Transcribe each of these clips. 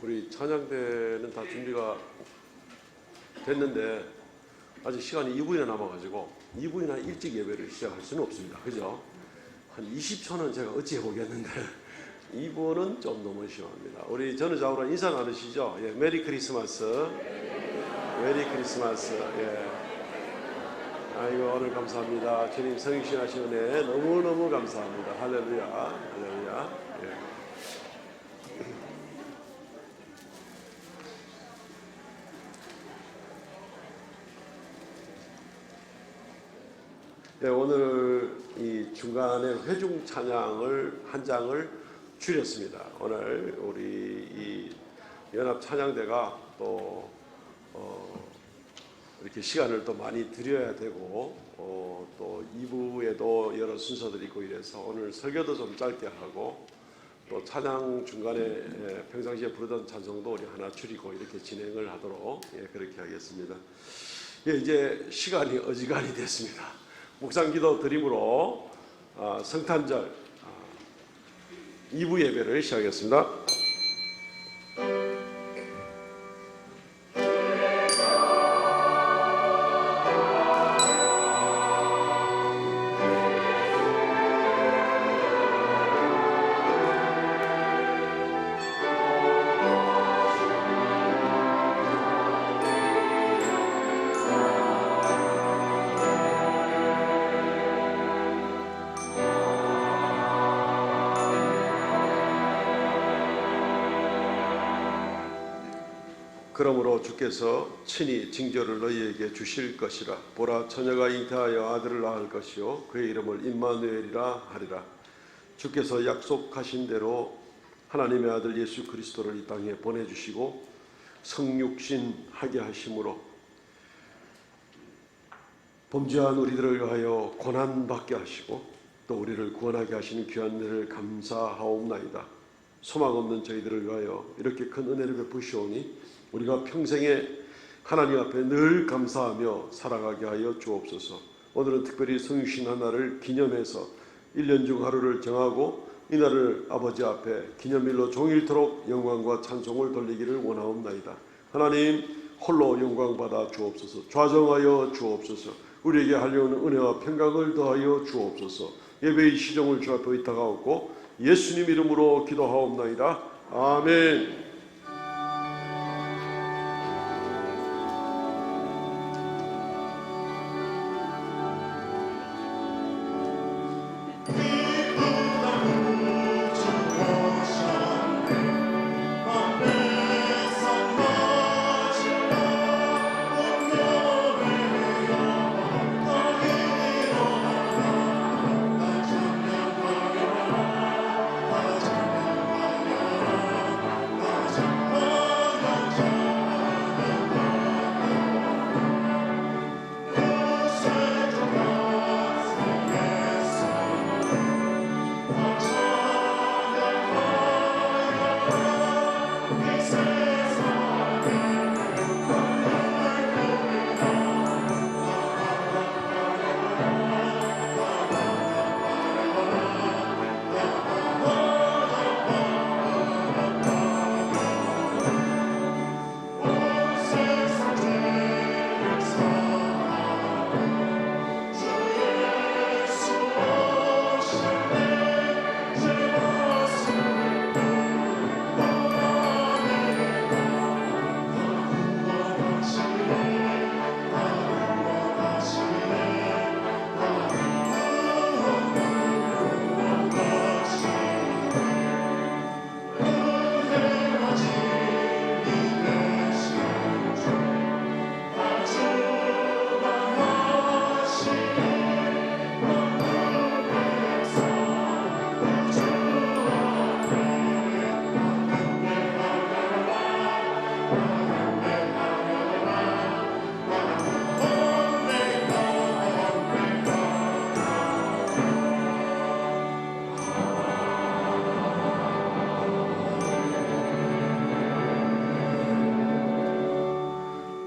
우리 찬양대는 다 준비가 됐는데 아직 시간이 2분이나 남아가지고 2분이나 일찍 예배를 시작할 수는 없습니다. 그죠? 한 20초는 제가 어찌 해보겠는데 2분은 좀 너무 심합니다. 우리 전우자우랑 인사 나누시죠? 예, 메리 크리스마스. 메리 크리스마스. 예. 아이고, 오늘 감사합니다. 주님 성육신 하신 은혜 너무너무 감사합니다. 할렐루야. 할렐루야. 예. 네, 오늘 이 중간에 회중 찬양을 한 장을 줄였습니다. 오늘 우리 이 연합 찬양대가 또 이렇게 시간을 또 많이 드려야 되고 또 2부에도 여러 순서들이 있고 이래서 오늘 설교도 좀 짧게 하고 또 찬양 중간에 평상시에 부르던 찬송도 우리 하나 줄이고 이렇게 진행을 하도록 그렇게 하겠습니다. 이제 시간이 어지간히 됐습니다. 묵상기도 드림으로 성탄절 2부 예배를 시작하겠습니다. 그러므로 주께서 친히 징조를 너희에게 주실 것이라. 보라, 처녀가 잉태하여 아들을 낳을 것이요 그의 이름을 임마누엘이라 하리라. 주께서 약속하신 대로 하나님의 아들 예수 그리스도를 이 땅에 보내주시고 성육신하게 하심으로 범죄한 우리들을 위하여 고난받게 하시고 또 우리를 구원하게 하시는 귀한 은혜를 감사하옵나이다. 소망 없는 저희들을 위하여 이렇게 큰 은혜를 베푸시오니 우리가 평생에 하나님 앞에 늘 감사하며 살아가게 하여 주옵소서. 오늘은 특별히 성육신 하나를 기념해서 1년 중 하루를 정하고 이날을 아버지 앞에 기념일로 종일토록 영광과 찬송을 돌리기를 원하옵나이다. 하나님 홀로 영광받아 주옵소서. 좌정하여 주옵소서. 우리에게 하려는 은혜와 평강을 더하여 주옵소서. 예배의 시종을 주 앞에 의탁하옵고 예수님 이름으로 기도하옵나이다. 아멘.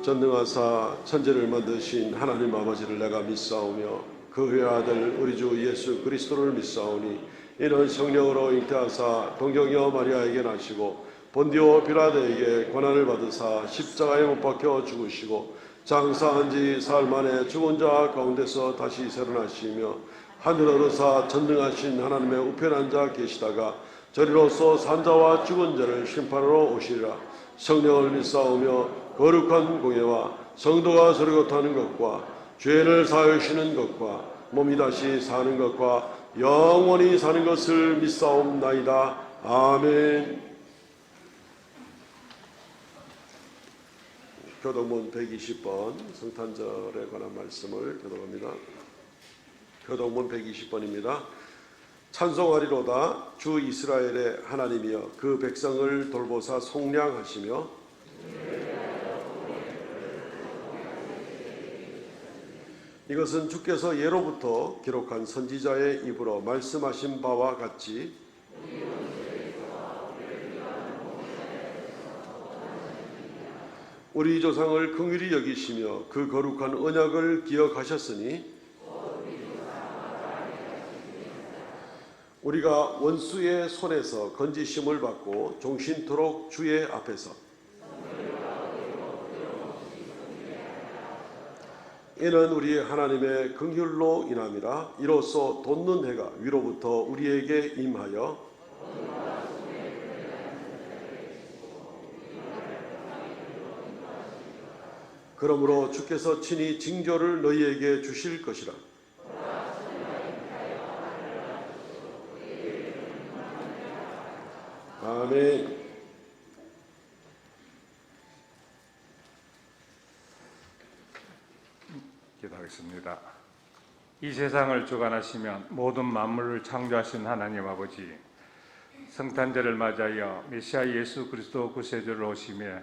전능하사 천지를 만드신 하나님 아버지를 내가 믿사오며 그의 아들 우리 주 예수 그리스도를 믿사오니 이는 성령으로 잉태하사 동정녀 마리아에게 나시고 본디오 빌라도에게 고난을 받으사 십자가에 못 박혀 죽으시고 장사한 지 사흘 만에 죽은 자 가운데서 다시 살아나시며 하늘에 오르사 전능하신 하나님의 우편에 앉아 계시다가 저리로서 산자와 죽은 자를 심판하러 오시리라. 성령을 믿사오며 거룩한 공예와 성도가 서로고타는 것과 죄를 사하시는 것과 몸이 다시 사는 것과 영원히 사는 것을 믿사옵나이다. 아멘. 교독문 120번 성탄절에 관한 말씀을 교독합니다. 교독문 120번입니다. 찬송하리로다. 주 이스라엘의 하나님이여 그 백성을 돌보사 속량하시며 이것은 주께서 예로부터 기록한 선지자의 입으로 말씀하신 바와 같이 우리 조상을 긍휼히 여기시며 그 거룩한 언약을 기억하셨으니 우리가 원수의 손에서 건지심을 받고 종신토록 주의 앞에서 이는 우리 하나님의 긍휼로 인함이라. 이로써 돋는 해가 위로부터 우리에게 임하여 그러므로 주께서 친히 징조를 너희에게 주실 것이라. 아멘. 기도하겠습니다. 이 세상을 주관하시면 모든 만물을 창조하신 하나님 아버지, 성탄절을 맞이하여 메시아 예수 그리스도 구세주를 오심에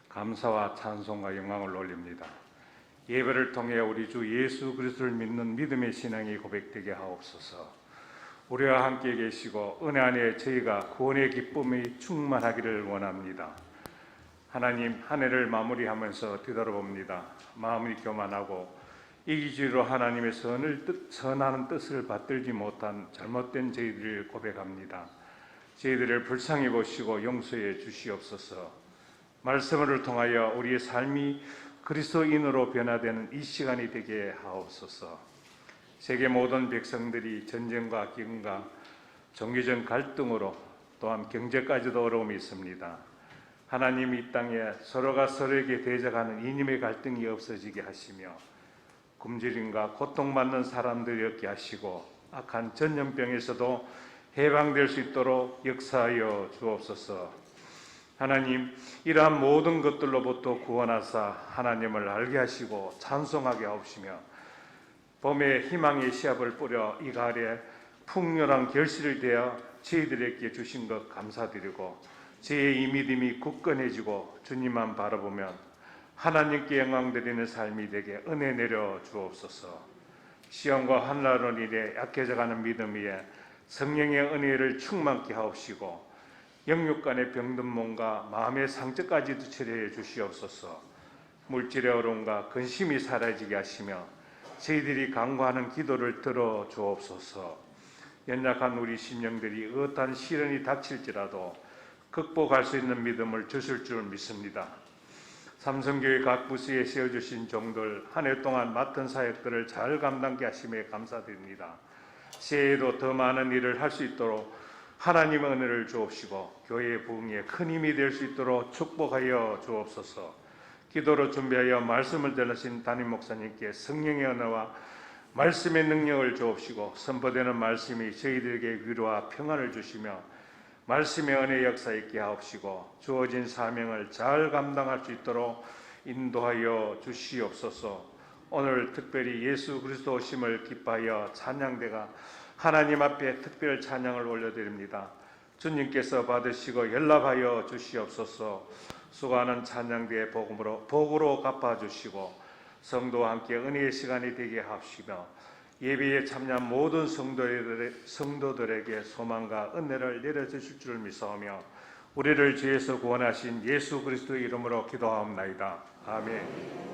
감사와 찬송과 영광을 올립니다. 예배를 통해 우리 주 예수 그리스도를 믿는 믿음의 신앙이 고백되게 하옵소서. 우리와 함께 계시고 은혜 안에 저희가 구원의 기쁨이 충만하기를 원합니다. 하나님, 한 해를 마무리하면서 뒤돌아봅니다. 마음이 교만하고 이기주의로 하나님의 선하는 뜻을 받들지 못한 잘못된 저희들을 고백합니다. 저희들을 불쌍히 보시고 용서해 주시옵소서. 말씀을 통하여 우리의 삶이 그리스도인으로 변화되는 이 시간이 되게 하옵소서. 세계 모든 백성들이 전쟁과 기근과 종교적 갈등으로 또한 경제까지도 어려움이 있습니다. 하나님, 이 땅에 서로가 서로에게 대적하는 이념의 갈등이 없어지게 하시며 굶주림과 고통받는 사람들이 없게 하시고 악한 전염병에서도 해방될 수 있도록 역사하여 주옵소서. 하나님, 이러한 모든 것들로부터 구원하사 하나님을 알게 하시고 찬송하게 하옵시며 봄의 희망의 씨앗을 뿌려 이 가을에 풍요한 결실을 대어 저희들에게 주신 것 감사드리고 저희의 이 믿음이 굳건해지고 주님만 바라보면 하나님께 영광 드리는 삶이 되게 은혜 내려 주옵소서. 시험과 환난으로 인해 약해져가는 믿음 위에 성령의 은혜를 충만케 하옵시고 영육 간의 병든 몸과 마음의 상처까지도 치료해 주시옵소서. 물질의 어려움과 근심이 사라지게 하시며 저희들이 간구하는 기도를 들어 주옵소서. 연약한 우리 심령들이 어떠한 시련이 닥칠지라도 극복할 수 있는 믿음을 주실 줄 믿습니다. 삼성교회 각 부서에 세워주신 종들 한 해 동안 맡은 사역들을 잘 감당케 하심에 감사드립니다. 새해에도 더 많은 일을 할 수 있도록 하나님의 은혜를 주옵시고 교회의 부흥에 큰 힘이 될 수 있도록 축복하여 주옵소서. 기도로 준비하여 말씀을 전하신 담임 목사님께 성령의 은혜와 말씀의 능력을 주옵시고 선포되는 말씀이 저희들에게 위로와 평안을 주시며 말씀의 은혜 역사 있게 하옵시고 주어진 사명을 잘 감당할 수 있도록 인도하여 주시옵소서. 오늘 특별히 예수 그리스도 오심을 기뻐하여 찬양대가 하나님 앞에 특별 찬양을 올려드립니다. 주님께서 받으시고 연락하여 주시옵소서. 수고하는 찬양대의 복으로 갚아주시고 성도와 함께 은혜의 시간이 되게 하시며 예배에 참여한 모든 성도들에게 소망과 은혜를 내려주실 줄 믿사오며 우리를 죄에서 구원하신 예수 그리스도의 이름으로 기도하옵나이다. 아멘.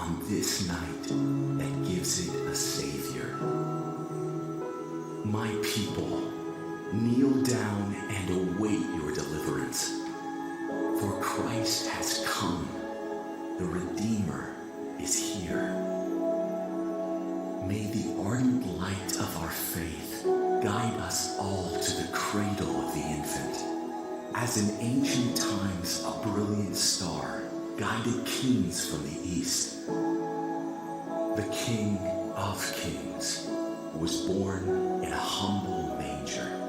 on this night that gives it a Savior. My people, kneel down and await your deliverance. For Christ has come, the Redeemer is here. May the ardent light of our faith guide us all to the cradle of the infant, as in ancient times a brilliant star guided kings from the east. The King of Kings was born in a humble manger.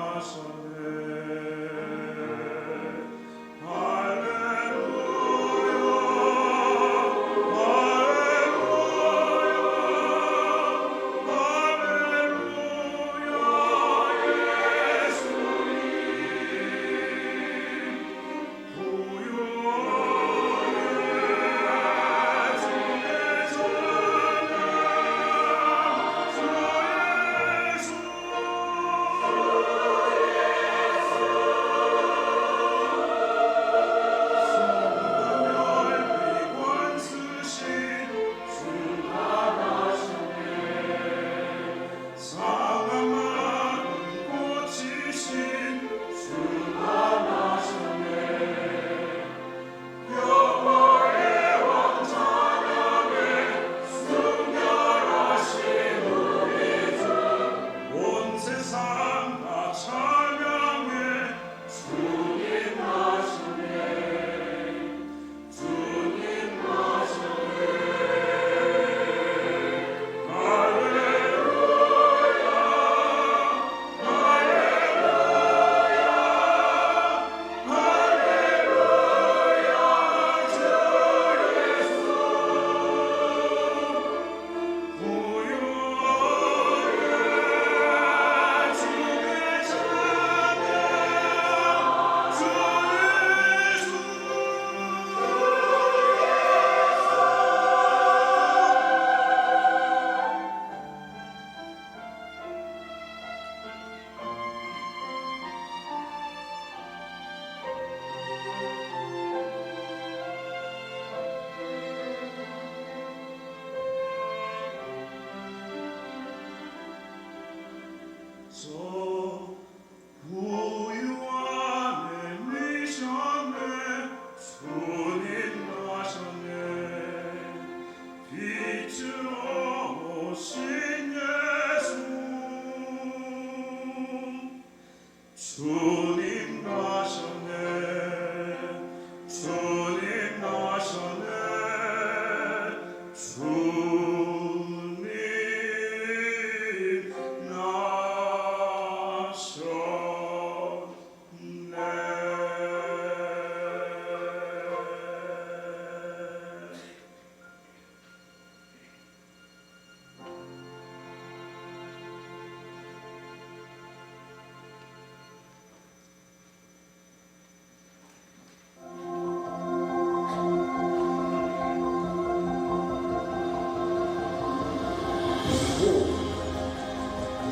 나셨네.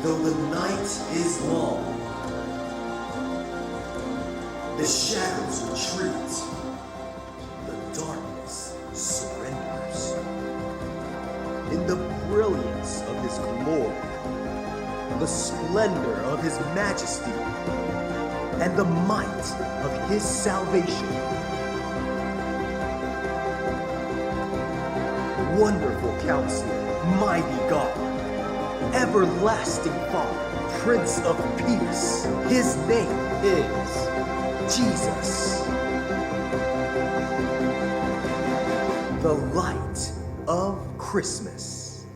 Though the night is long, the shadows retreat, the darkness surrenders. In the brilliance of his glory, the splendor of his majesty, and the might of his salvation, wonderful Counselor, mighty God, everlasting Father, Prince of Peace. His name is Jesus, the light of Christmas.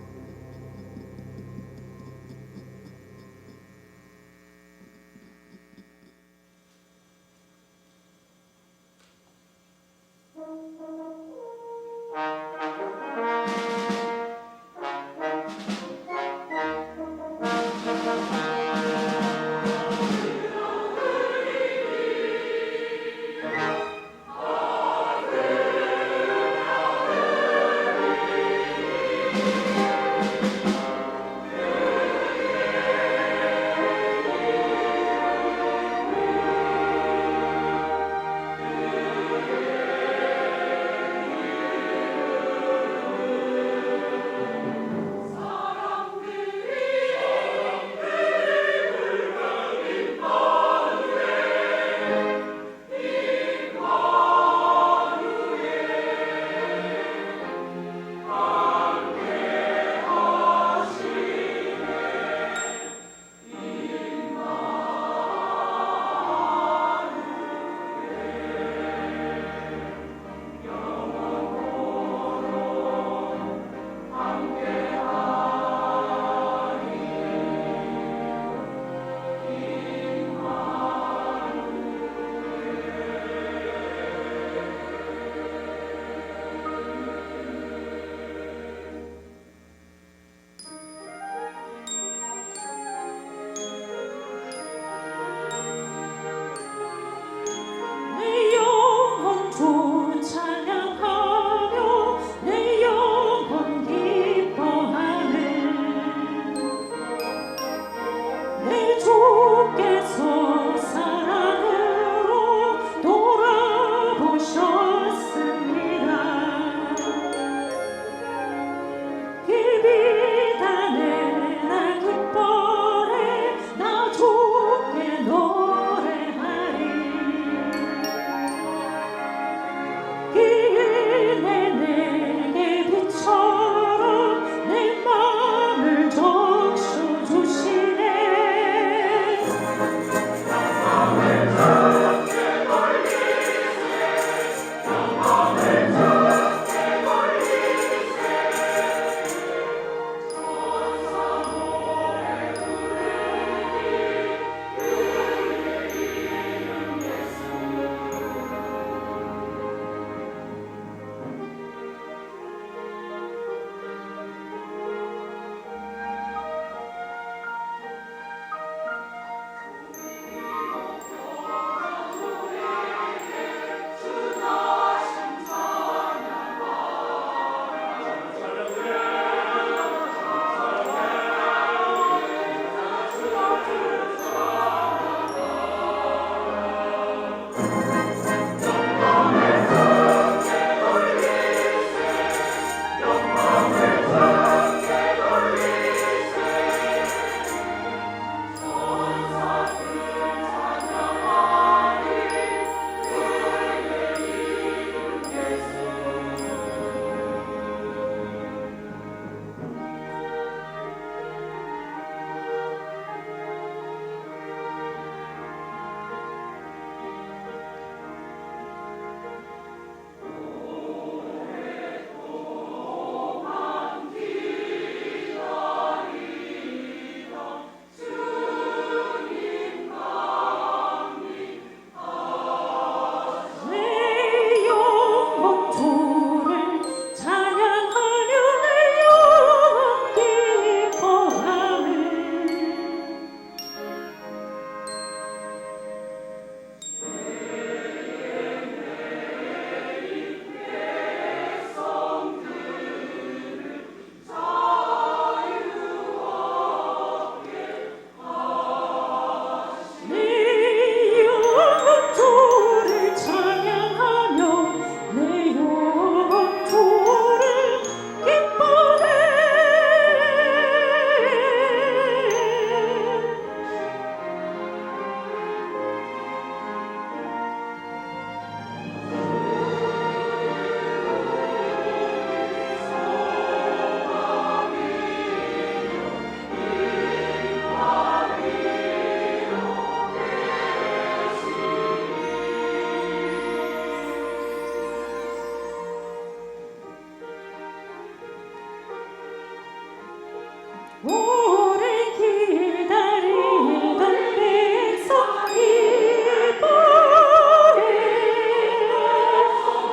오래 기다리던 백성 기뻐해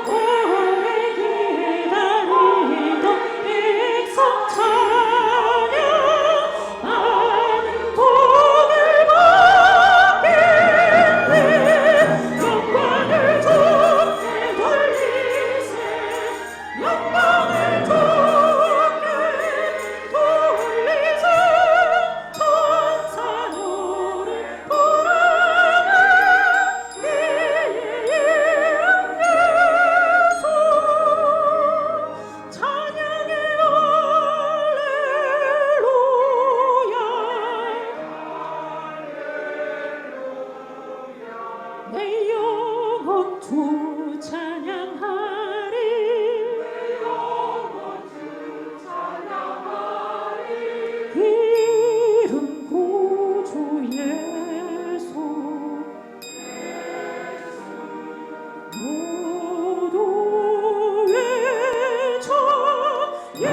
오래 기다리던 백성 찬양 많은 복을 받겠네 영광을 주께 돌리세 영광을 주께 돌리세 천사 노래 부르는 예수 찬양의 할렐루야 내 영혼 주 찬양하리 이름 구주 예수 모두 외쳐 예수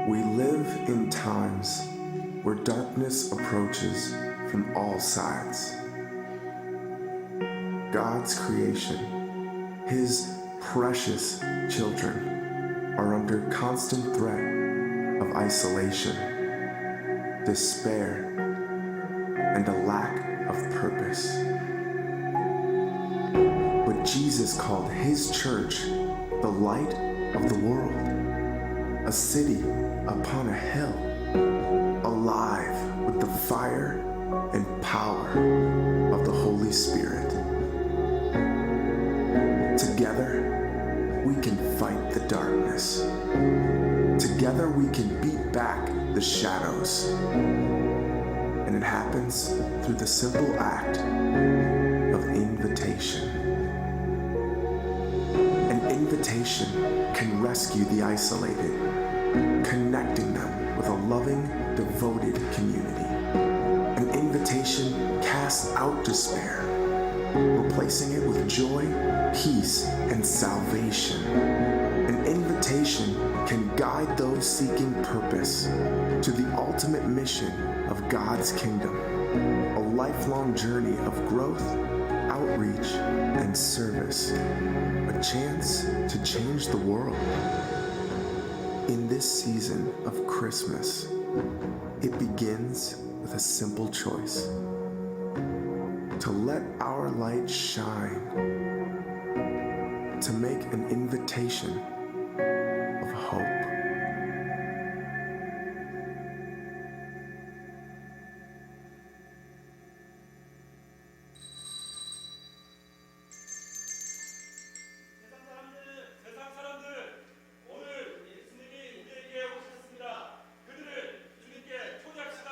We live in times where darkness approaches from all sides. God's creation, His precious children, are under constant threat of isolation, despair, and a lack of purpose. But Jesus called His church the light of the world, a city upon a hill, alive with the fire and power of the Holy Spirit. Together, we can fight the darkness. Together, we can beat back the shadows. And it happens through the simple act of invitation. An invitation can rescue the isolated, connecting them with a loving, devoted community. An invitation casts out despair, replacing it with joy, peace, and salvation. An invitation can guide those seeking purpose to the ultimate mission of God's kingdom, a lifelong journey of growth, outreach, and service, a chance to change the world. In this season of Christmas, it begins with a simple choice: to let our light shine, to make an invitation of hope. 세상 사람들, 오늘 예수님이 우리에게 오셨습니다. 그들을 주님께 초대합시다.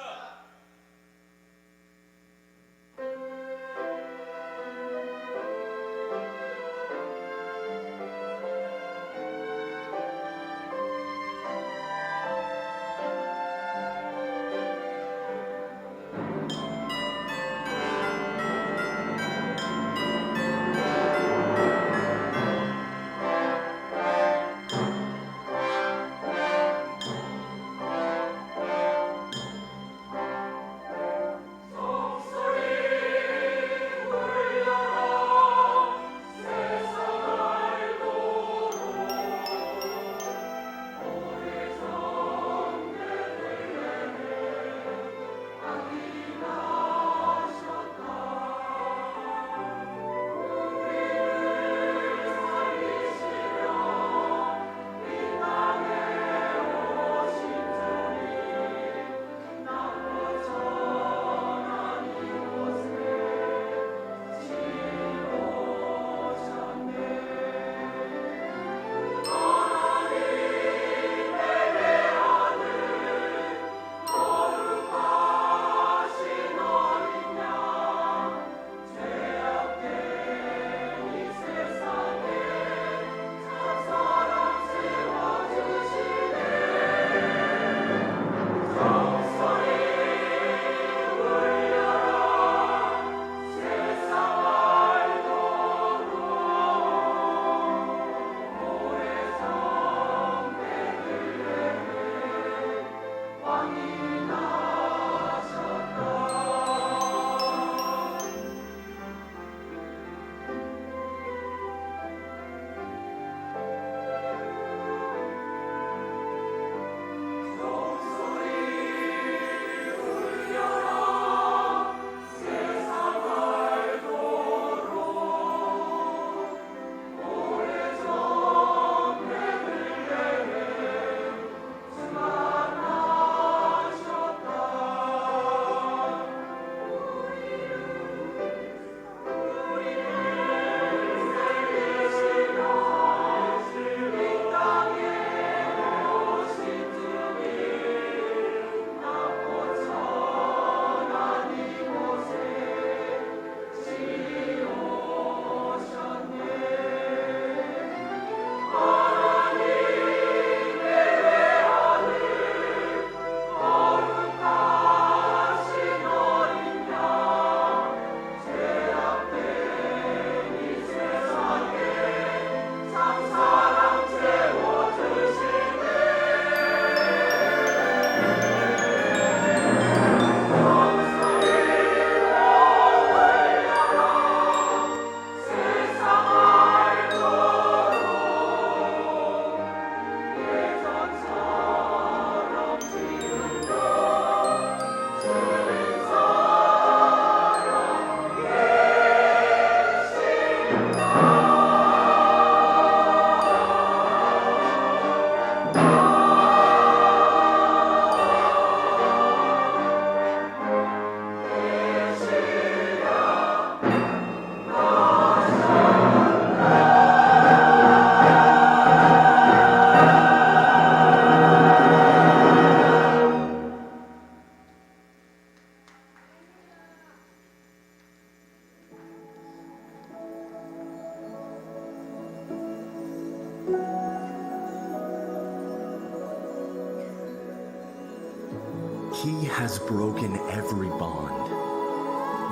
He has broken every bond.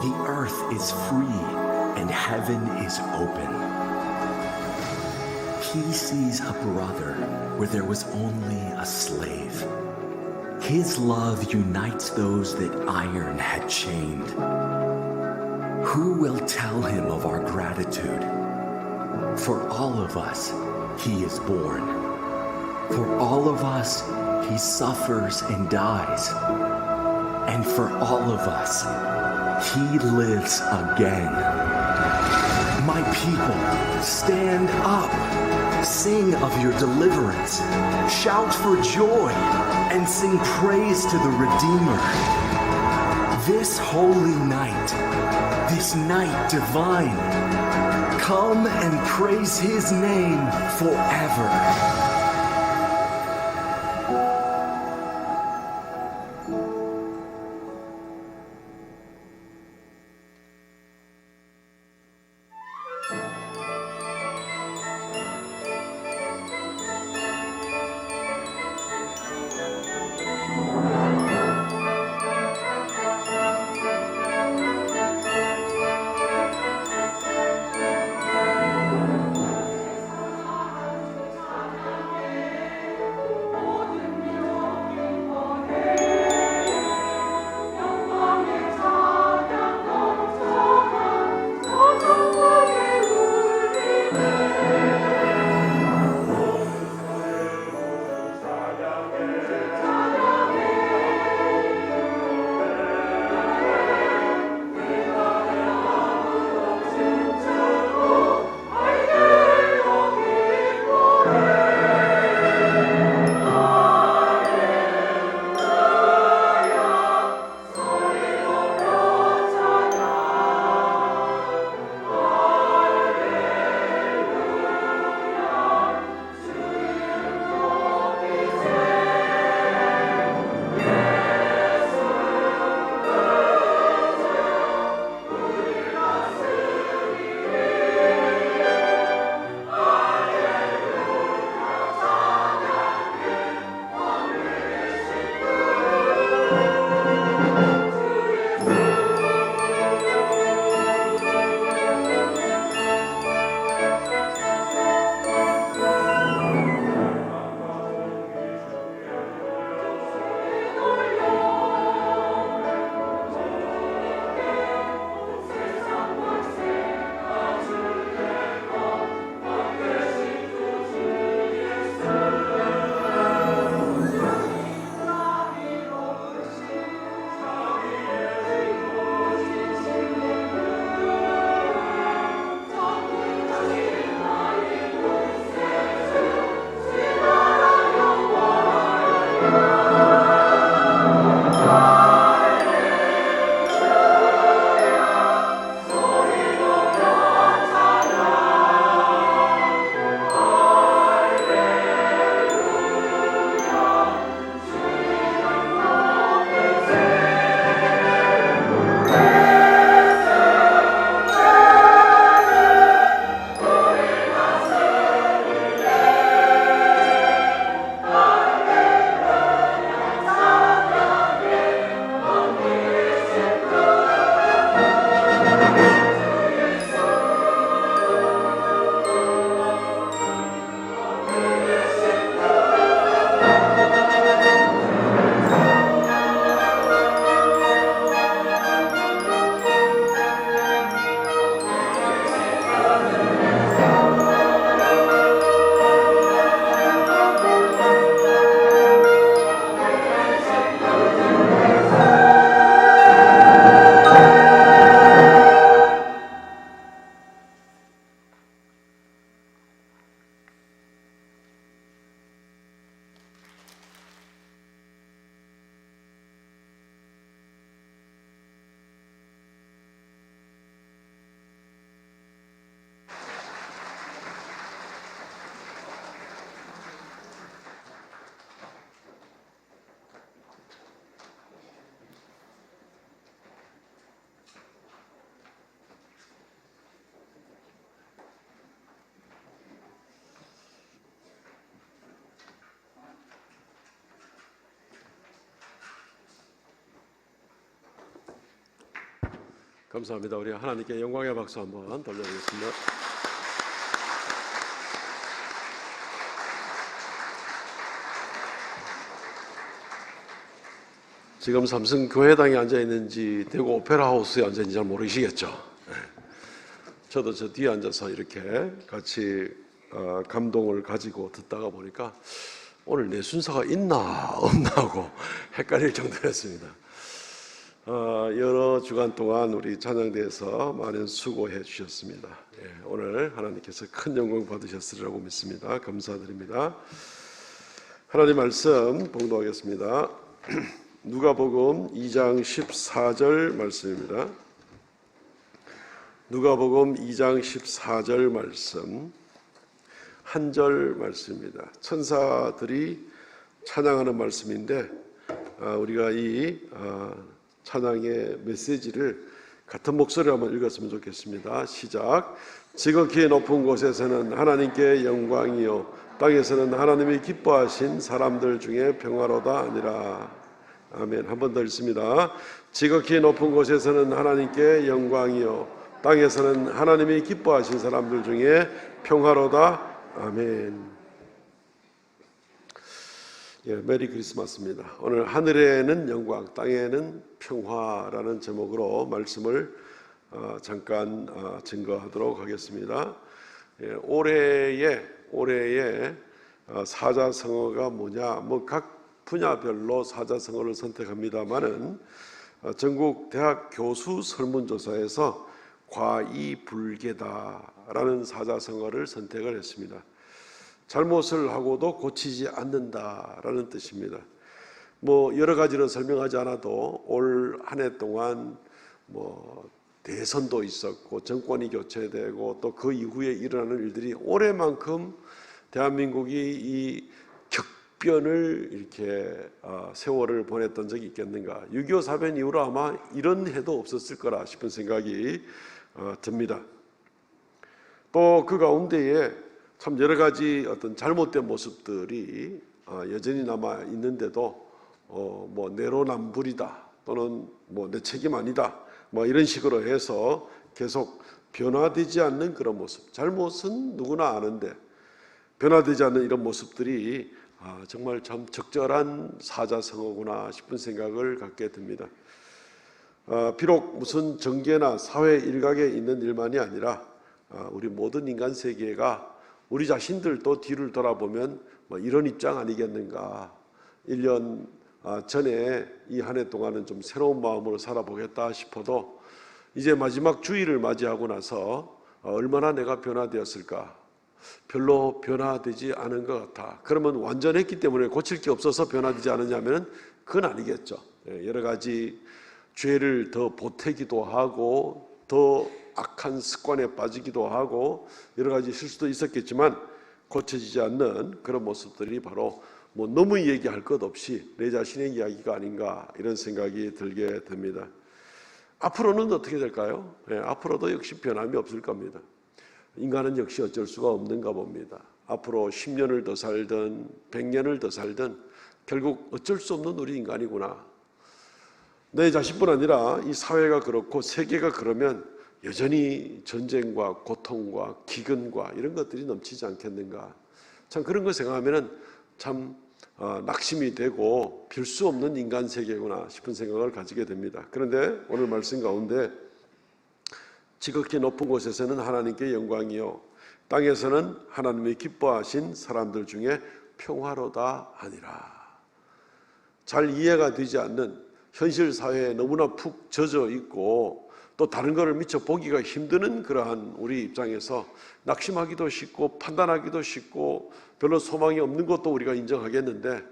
The earth is free and heaven is open. He sees a brother where there was only a slave. His love unites those that iron had chained. Who will tell him of our gratitude? For all of us, he is born. For all of us, he suffers and dies. And for all of us, he lives again. My people, stand up. Sing of your deliverance. Shout for joy and sing praise to the Redeemer. This holy night, this night divine, come and praise his name forever. 감사합니다. 우리 하나님께 영광의 박수 한번 돌려드리겠습니다. 지금 삼성 교회당에 앉아 있는지 대구 오페라 하우스에 앉아 있는지 잘 모르시겠죠. 저도 저 뒤에 앉아서 이렇게 같이 감동을 가지고 듣다가 보니까 오늘 내 순서가 있나 없나 하고 헷갈릴 정도였습니다. 여러 주간 동안 우리 찬양대에서 많은 수고해 주셨습니다. 오늘 하나님께서 큰 영광 받으셨으리라고 믿습니다. 감사드립니다. 하나님 말씀 봉독하겠습니다. 누가복음 2장 14절 말씀입니다. 누가복음 2장 14절 말씀, 한 절 말씀입니다. 천사들이 찬양하는 말씀인데 우리가 이 찬양의 메시지를 같은 목소리로 한번 읽었으면 좋겠습니다. 시작. 지극히 높은 곳에서는 하나님께 영광이요 땅에서는 하나님이 기뻐하신 사람들 중에 평화로다 아니라. 아멘. 한 번 더 읽습니다. 지극히 높은 곳에서는 하나님께 영광이요 땅에서는 하나님이 기뻐하신 사람들 중에 평화로다. 아멘. 메리 크리스마스입니다. 오늘 하늘에는 영광, 땅에는 평화라는 제목으로 말씀을 잠깐 증거하도록 하겠습니다. 올해의 사자성어가 뭐냐? 각 분야별로 사자성어를 선택합니다만은 전국 대학 교수 설문조사에서 과이불개다라는 사자성어를 선택을 했습니다. 잘못을 하고도 고치지 않는다라는 뜻입니다. 여러 가지로 설명하지 않아도 올 한 해 동안 대선도 있었고 정권이 교체되고 또 그 이후에 일어나는 일들이 올해만큼 대한민국이 이 격변을 이렇게 세월을 보냈던 적이 있겠는가. 6.25 사변 이후로 아마 이런 해도 없었을 거라 싶은 생각이 듭니다. 또 그 가운데에 참 여러 가지 어떤 잘못된 모습들이 여전히 남아 있는데도 내로남불이다 또는 내 책임 아니다 이런 식으로 해서 계속 변화되지 않는 그런 모습. 잘못은 누구나 아는데 변화되지 않는 이런 모습들이 정말 참 적절한 사자성어구나 싶은 생각을 갖게 됩니다. 비록 무슨 정계나 사회 일각에 있는 일만이 아니라 우리 모든 인간 세계가 우리 자신들도 뒤를 돌아보면 이런 입장 아니겠는가. 1년 전에 이 한 해 동안은 좀 새로운 마음으로 살아보겠다 싶어도 이제 마지막 주일을 맞이하고 나서 얼마나 내가 변화되었을까. 별로 변화되지 않은 것 같아. 그러면 완전했기 때문에 고칠 게 없어서 변화되지 않느냐면 그건 아니겠죠. 여러 가지 죄를 더 보태기도 하고 더 악한 습관에 빠지기도 하고 여러 가지 실수도 있었겠지만 고쳐지지 않는 그런 모습들이 바로 너무 얘기할 것 없이 내 자신의 이야기가 아닌가 이런 생각이 들게 됩니다. 앞으로는 어떻게 될까요? 앞으로도 역시 변함이 없을 겁니다. 인간은 역시 어쩔 수가 없는가 봅니다. 앞으로 10년을 더 살든 100년을 더 살든 결국 어쩔 수 없는 우리 인간이구나. 내 자신뿐 아니라 이 사회가 그렇고 세계가 그러면 여전히 전쟁과 고통과 기근과 이런 것들이 넘치지 않겠는가. 참 그런 거 생각하면 참 낙심이 되고 빌 수 없는 인간 세계구나 싶은 생각을 가지게 됩니다. 그런데 오늘 말씀 가운데 지극히 높은 곳에서는 하나님께 영광이요 땅에서는 하나님이 기뻐하신 사람들 중에 평화로다 하니라. 잘 이해가 되지 않는 현실 사회에 너무나 푹 젖어 있고 또 다른 것을 미처 보기가 힘드는 그러한 우리 입장에서 낙심하기도 쉽고 판단하기도 쉽고 별로 소망이 없는 것도 우리가 인정하겠는데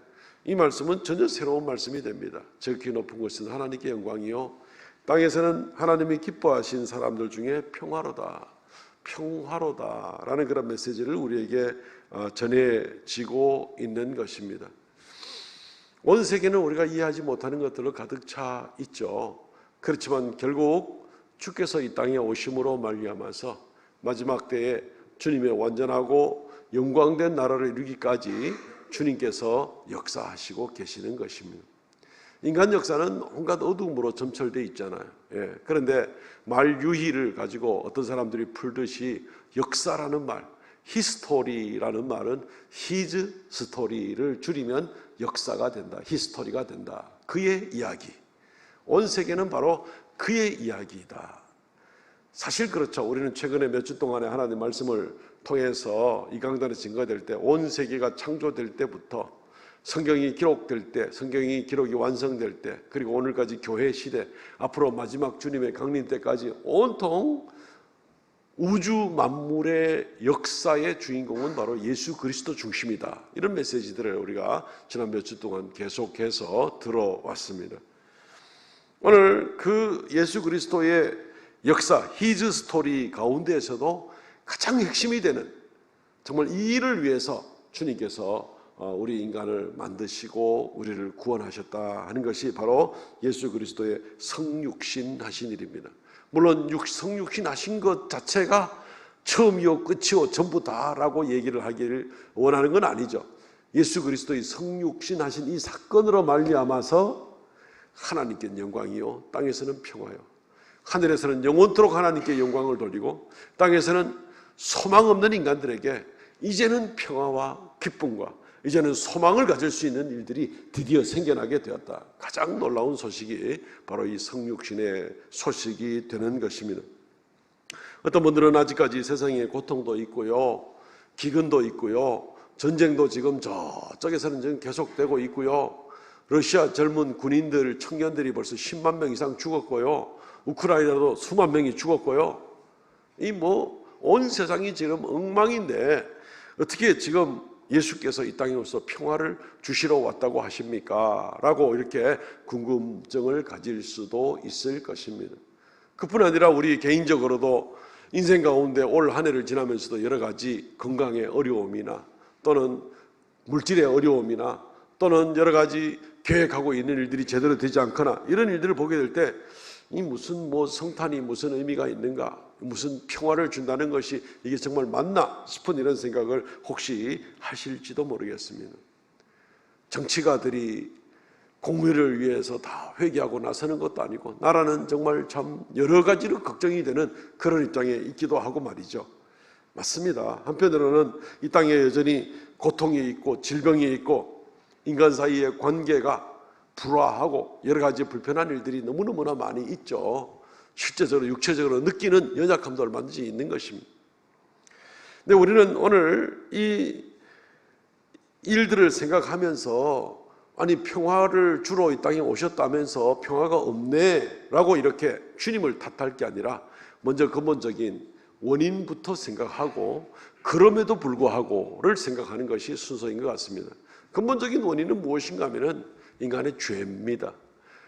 이 말씀은 전혀 새로운 말씀이 됩니다. 지극히 높은 곳에서는 하나님께 영광이요 땅에서는 하나님이 기뻐하신 사람들 중에 평화로다. 평화로다라는 그런 메시지를 우리에게 전해지고 있는 것입니다. 온 세계는 우리가 이해하지 못하는 것들로 가득 차 있죠. 그렇지만 결국 주께서 이 땅에 오심으로 말미암아서 마지막 때에 주님의 완전하고 영광된 나라를 이루기까지 주님께서 역사하시고 계시는 것입니다. 인간 역사는 온갖 어두움으로 점철되어 있잖아요. 예. 그런데 말 유희를 가지고 어떤 사람들이 풀듯이 역사라는 말, 히스토리라는 말은 his story를 줄이면 역사가 된다, 히스토리가 된다. 그의 이야기. 온 세계는 바로 그의 이야기이다. 사실 그렇죠. 우리는 최근에 몇 주 동안에 하나님 말씀을 통해서 이 강단에 증거될 때 온 세계가 창조될 때부터 성경이 기록될 때, 성경이 기록이 완성될 때, 그리고 오늘까지 교회 시대, 앞으로 마지막 주님의 강림 때까지 온통 우주 만물의 역사의 주인공은 바로 예수 그리스도 중심이다. 이런 메시지들을 우리가 지난 몇 주 동안 계속해서 들어왔습니다. 오늘 그 예수 그리스도의 역사, 히즈 스토리 가운데에서도 가장 핵심이 되는, 정말 이 일을 위해서 주님께서 우리 인간을 만드시고 우리를 구원하셨다 하는 것이 바로 예수 그리스도의 성육신 하신 일입니다. 물론 성육신 하신 것 자체가 처음이요 끝이요 전부 다라고 얘기를 하기를 원하는 건 아니죠. 예수 그리스도의 성육신 하신 이 사건으로 말미암아서 하나님께 영광이요 땅에서는 평화요, 하늘에서는 영원토록 하나님께 영광을 돌리고 땅에서는 소망 없는 인간들에게 이제는 평화와 기쁨과 이제는 소망을 가질 수 있는 일들이 드디어 생겨나게 되었다. 가장 놀라운 소식이 바로 이 성육신의 소식이 되는 것입니다. 어떤 분들은 아직까지 세상에 고통도 있고요, 기근도 있고요, 전쟁도 지금 저쪽에서는 지금 계속되고 있고요, 러시아 젊은 군인들, 청년들이 벌써 10만 명 이상 죽었고요, 우크라이나도 수만 명이 죽었고요, 온 세상이 지금 엉망인데 어떻게 지금 예수께서 이 땅에 오셔서 평화를 주시러 왔다고 하십니까? 라고 이렇게 궁금증을 가질 수도 있을 것입니다. 그뿐 아니라 우리 개인적으로도 인생 가운데 올 한 해를 지나면서도 여러 가지 건강의 어려움이나 또는 물질의 어려움이나 또는 여러 가지 계획하고 있는 일들이 제대로 되지 않거나 이런 일들을 보게 될 때 이 무슨 성탄이 무슨 의미가 있는가, 무슨 평화를 준다는 것이 이게 정말 맞나 싶은 이런 생각을 혹시 하실지도 모르겠습니다. 정치가들이 공의를 위해서 다 회개하고 나서는 것도 아니고 나라는 정말 참 여러 가지로 걱정이 되는 그런 입장에 있기도 하고 말이죠. 맞습니다. 한편으로는 이 땅에 여전히 고통이 있고 질병이 있고 인간 사이의 관계가 불화하고 여러 가지 불편한 일들이 너무너무나 많이 있죠. 실제적으로 육체적으로 느끼는 연약함도 얼마든지 있는 것입니다. 근데 우리는 오늘 이 일들을 생각하면서 아니 평화를 주러 이 땅에 오셨다면서 평화가 없네 라고 이렇게 주님을 탓할 게 아니라 먼저 근본적인 원인부터 생각하고 그럼에도 불구하고를 생각하는 것이 순서인 것 같습니다. 근본적인 원인은 무엇인가 하면은 인간의 죄입니다.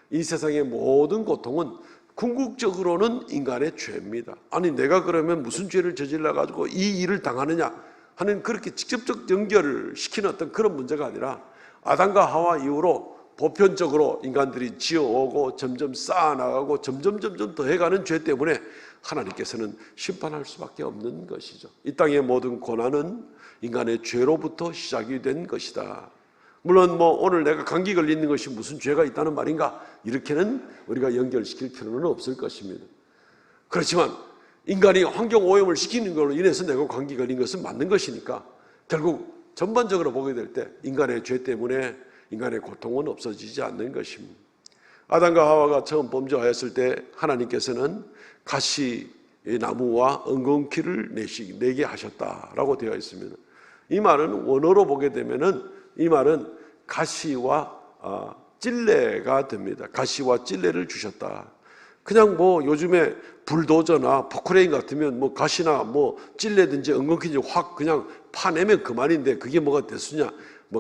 이 세상의 모든 고통은 궁극적으로는 인간의 죄입니다. 아니 내가 그러면 무슨 죄를 저질러 가지고 이 일을 당하느냐 하는 그렇게 직접적 연결을 시키는 어떤 그런 문제가 아니라 아담과 하와 이후로 보편적으로 인간들이 지어오고 점점 쌓아나가고 점점 더해가는 죄 때문에 하나님께서는 심판할 수밖에 없는 것이죠. 이 땅의 모든 고난은 인간의 죄로부터 시작이 된 것이다. 물론 오늘 내가 감기 걸리는 것이 무슨 죄가 있다는 말인가 이렇게는 우리가 연결시킬 필요는 없을 것입니다. 그렇지만 인간이 환경 오염을 시키는 걸로 인해서 내가 감기 걸린 것은 맞는 것이니까 결국 전반적으로 보게 될 때 인간의 죄 때문에 인간의 고통은 없어지지 않는 것입니다. 아담과 하와가 처음 범죄하였을 때 하나님께서는 가시나무와 엉겅퀴를 내게 하셨다라고 되어 있습니다. 이 말은 원어로 보게 되면은 이 말은 가시와 찔레가 됩니다. 가시와 찔레를 주셨다. 그냥 요즘에 불도저나 포크레인 같으면 가시나 찔레든지 엉겅퀴든지 확 그냥 파내면 그만인데 그게 뭐가 됐으냐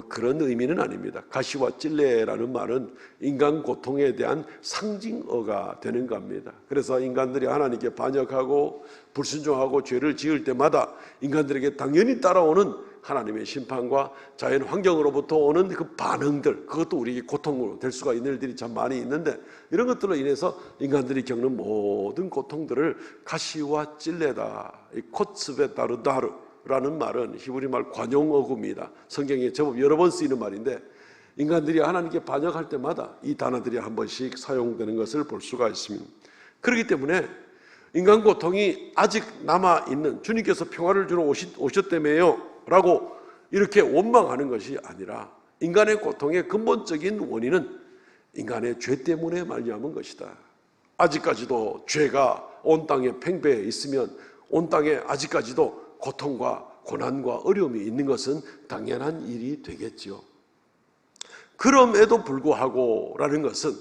그런 의미는 아닙니다. 가시와 찔레라는 말은 인간 고통에 대한 상징어가 되는 겁니다. 그래서 인간들이 하나님께 반역하고 불순종하고 죄를 지을 때마다 인간들에게 당연히 따라오는 하나님의 심판과 자연 환경으로부터 오는 그 반응들, 그것도 우리에게 고통으로 될 수가 있는 일들이 참 많이 있는데 이런 것들로 인해서 인간들이 겪는 모든 고통들을 가시와 찔레다, 이 코츠베다르다르라는 말은 히브리 말 관용어구입니다. 성경에 제법 여러 번 쓰이는 말인데 인간들이 하나님께 반역할 때마다 이 단어들이 한 번씩 사용되는 것을 볼 수가 있습니다. 그렇기 때문에 인간 고통이 아직 남아있는, 주님께서 평화를 주러 오셨다며요 라고 이렇게 원망하는 것이 아니라 인간의 고통의 근본적인 원인은 인간의 죄 때문에 말미암은 것이다. 아직까지도 죄가 온 땅에 팽배해 있으면 온 땅에 아직까지도 고통과 고난과 어려움이 있는 것은 당연한 일이 되겠지요. 그럼에도 불구하고 라는 것은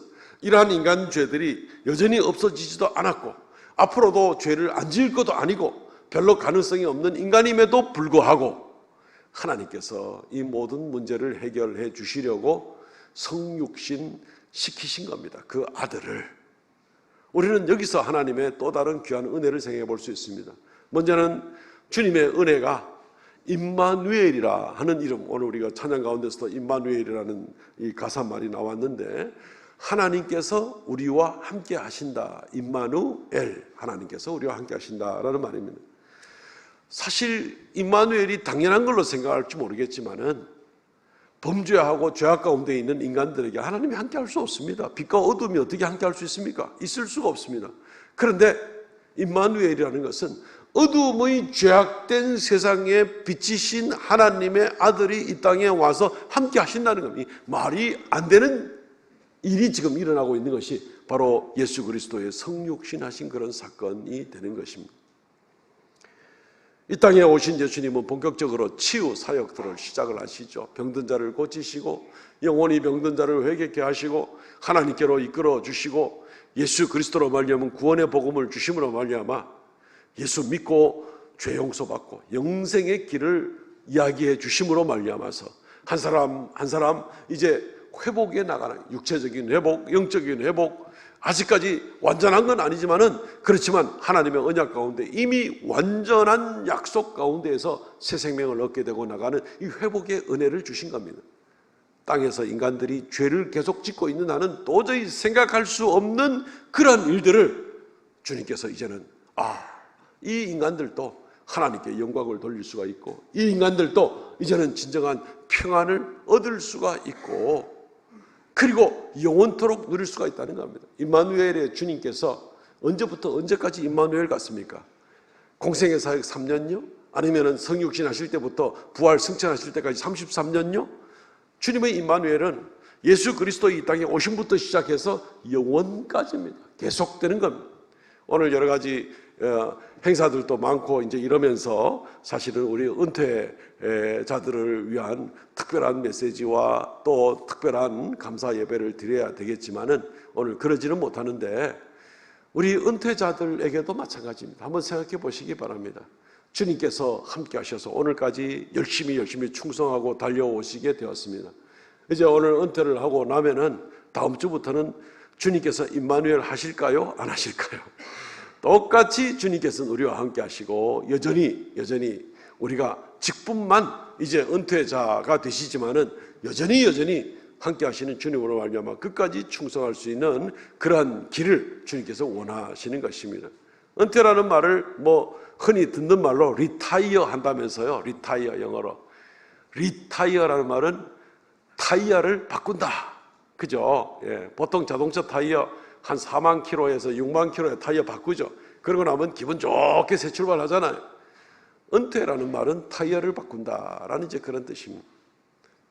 이러한 인간 죄들이 여전히 없어지지도 않았고 앞으로도 죄를 안 지을 것도 아니고 별로 가능성이 없는 인간임에도 불구하고 하나님께서 이 모든 문제를 해결해 주시려고 성육신 시키신 겁니다. 그 아들을. 우리는 여기서 하나님의 또 다른 귀한 은혜를 생각해 볼 수 있습니다. 먼저는 주님의 은혜가 임마누엘이라 하는 이름, 오늘 우리가 찬양 가운데서도 임마누엘이라는 이 가사말이 나왔는데 하나님께서 우리와 함께 하신다. 임마누엘, 하나님께서 우리와 함께 하신다라는 말입니다. 사실 임마누엘이 당연한 걸로 생각할지 모르겠지만은 범죄하고 죄악 가운데 있는 인간들에게 하나님이 함께 할 수 없습니다. 빛과 어둠이 어떻게 함께 할 수 있습니까? 있을 수가 없습니다. 그런데 임마누엘이라는 것은 어둠의 죄악된 세상에 비치신 하나님의 아들이 이 땅에 와서 함께 하신다는 겁니다. 말이 안 되는 일이 지금 일어나고 있는 것이 바로 예수 그리스도의 성육신하신 그런 사건이 되는 것입니다. 이 땅에 오신 예수님은 본격적으로 치유 사역들을 시작을 하시죠. 병든 자를 고치시고 영원히 병든 자를 회개케 하시고 하나님께로 이끌어 주시고 예수 그리스도로 말미암은 구원의 복음을 주심으로 말미암아 예수 믿고 죄 용서받고 영생의 길을 이야기해 주심으로 말미암아서 한 사람 한 사람 이제 회복에 나가는, 육체적인 회복, 영적인 회복, 아직까지 완전한 건 아니지만은 그렇지만 하나님의 언약 가운데 이미 완전한 약속 가운데에서 새 생명을 얻게 되고 나가는 이 회복의 은혜를 주신 겁니다. 땅에서 인간들이 죄를 계속 짓고 있는 한은 도저히 생각할 수 없는 그런 일들을 주님께서 이제는 이 인간들도 하나님께 영광을 돌릴 수가 있고 이 인간들도 이제는 진정한 평안을 얻을 수가 있고 그리고 영원토록 누릴 수가 있다는 겁니다. 임마누엘의 주님께서 언제부터 언제까지 임마누엘 같습니까? 공생의 사역 3년요? 아니면 성육신 하실 때부터 부활 승천하실 때까지 33년요? 주님의 임마누엘은 예수 그리스도 이 땅에 오심부터 시작해서 영원까지입니다. 계속되는 겁니다. 오늘 여러 가지 행사들도 많고 이제 이러면서 사실은 우리 은퇴자들을 위한 특별한 메시지와 또 특별한 감사 예배를 드려야 되겠지만은 오늘 그러지는 못하는데 우리 은퇴자들에게도 마찬가지입니다. 한번 생각해 보시기 바랍니다. 주님께서 함께 하셔서 오늘까지 열심히 충성하고 달려오시게 되었습니다. 이제 오늘 은퇴를 하고 나면은 다음 주부터는 주님께서 임마누엘 하실까요? 안 하실까요? 똑같이 주님께서는 우리와 함께 하시고 여전히 우리가 직분만 이제 은퇴자가 되시지만은 여전히 함께 하시는 주님으로 말미암아 끝까지 충성할 수 있는 그러한 길을 주님께서 원하시는 것입니다. 은퇴라는 말을 흔히 듣는 말로 리타이어 한다면서요. 리타이어, 영어로 리타이어라는 말은 타이어를 바꾼다, 그죠? 예, 보통 자동차 타이어 한 4만 킬로에서 6만 킬로의 타이어 바꾸죠. 그러고 나면 기분 좋게 새 출발하잖아요. 은퇴라는 말은 타이어를 바꾼다라는 이제 그런 뜻입니다.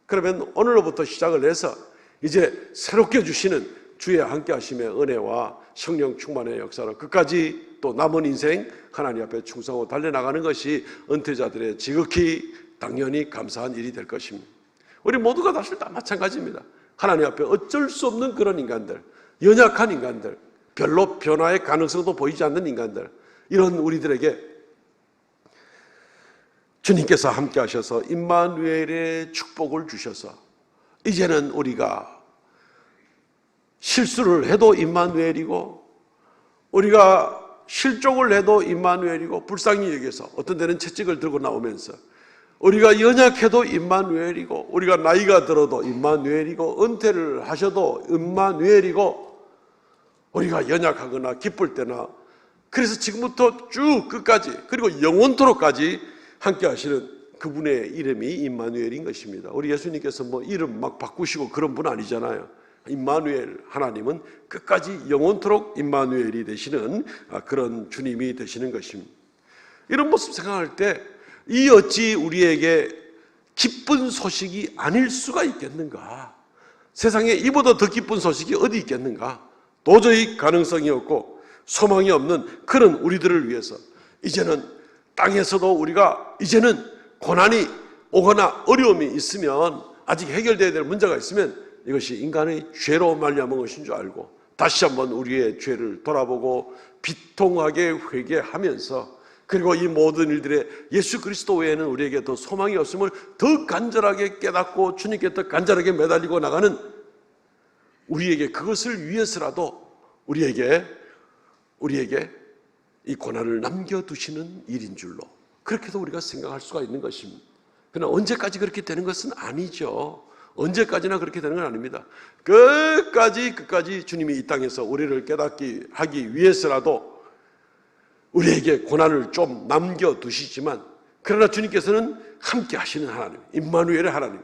그러면 오늘로부터 시작을 해서 이제 새롭게 주시는 주의 함께 하심의 은혜와 성령 충만의 역사로 끝까지 또 남은 인생 하나님 앞에 충성하고 달려나가는 것이 은퇴자들의 지극히 당연히 감사한 일이 될 것입니다. 우리 모두가 사실 다 마찬가지입니다. 하나님 앞에 어쩔 수 없는 그런 인간들, 연약한 인간들, 별로 변화의 가능성도 보이지 않는 인간들, 이런 우리들에게 주님께서 함께 하셔서 임마누엘의 축복을 주셔서 이제는 우리가 실수를 해도 임마누엘이고 우리가 실족을 해도 임마누엘이고 불쌍히 여겨서 어떤 데는 채찍을 들고 나오면서 우리가 연약해도 임마누엘이고 우리가 나이가 들어도 임마누엘이고 은퇴를 하셔도 임마누엘이고 우리가 연약하거나 기쁠 때나 그래서 지금부터 쭉 끝까지 그리고 영원토록까지 함께 하시는 그분의 이름이 임마누엘인 것입니다. 우리 예수님께서 뭐 이름 막 바꾸시고 그런 분 아니잖아요. 임마누엘, 하나님은 끝까지 영원토록 임마누엘이 되시는 그런 주님이 되시는 것입니다. 이런 모습 생각할 때 이 어찌 우리에게 기쁜 소식이 아닐 수가 있겠는가? 세상에 이보다 더 기쁜 소식이 어디 있겠는가? 도저히 가능성이 없고 소망이 없는 그런 우리들을 위해서 이제는 땅에서도 우리가 이제는 고난이 오거나 어려움이 있으면, 아직 해결되어야 될 문제가 있으면 이것이 인간의 죄로 말미암은 것인 줄 알고 다시 한번 우리의 죄를 돌아보고 비통하게 회개하면서, 그리고 이 모든 일들에 예수 그리스도 외에는 우리에게 더 소망이 없음을 더 간절하게 깨닫고 주님께 더 간절하게 매달리고 나가는, 우리에게 그것을 위해서라도 우리에게 이 고난을 남겨두시는 일인 줄로 그렇게도 우리가 생각할 수가 있는 것입니다. 그러나 언제까지 그렇게 되는 것은 아니죠. 언제까지나 그렇게 되는 건 아닙니다. 끝까지 주님이 이 땅에서 우리를 깨닫게 하기 위해서라도 우리에게 고난을 좀 남겨두시지만, 그러나 주님께서는 함께 하시는 하나님, 임마누엘의 하나님.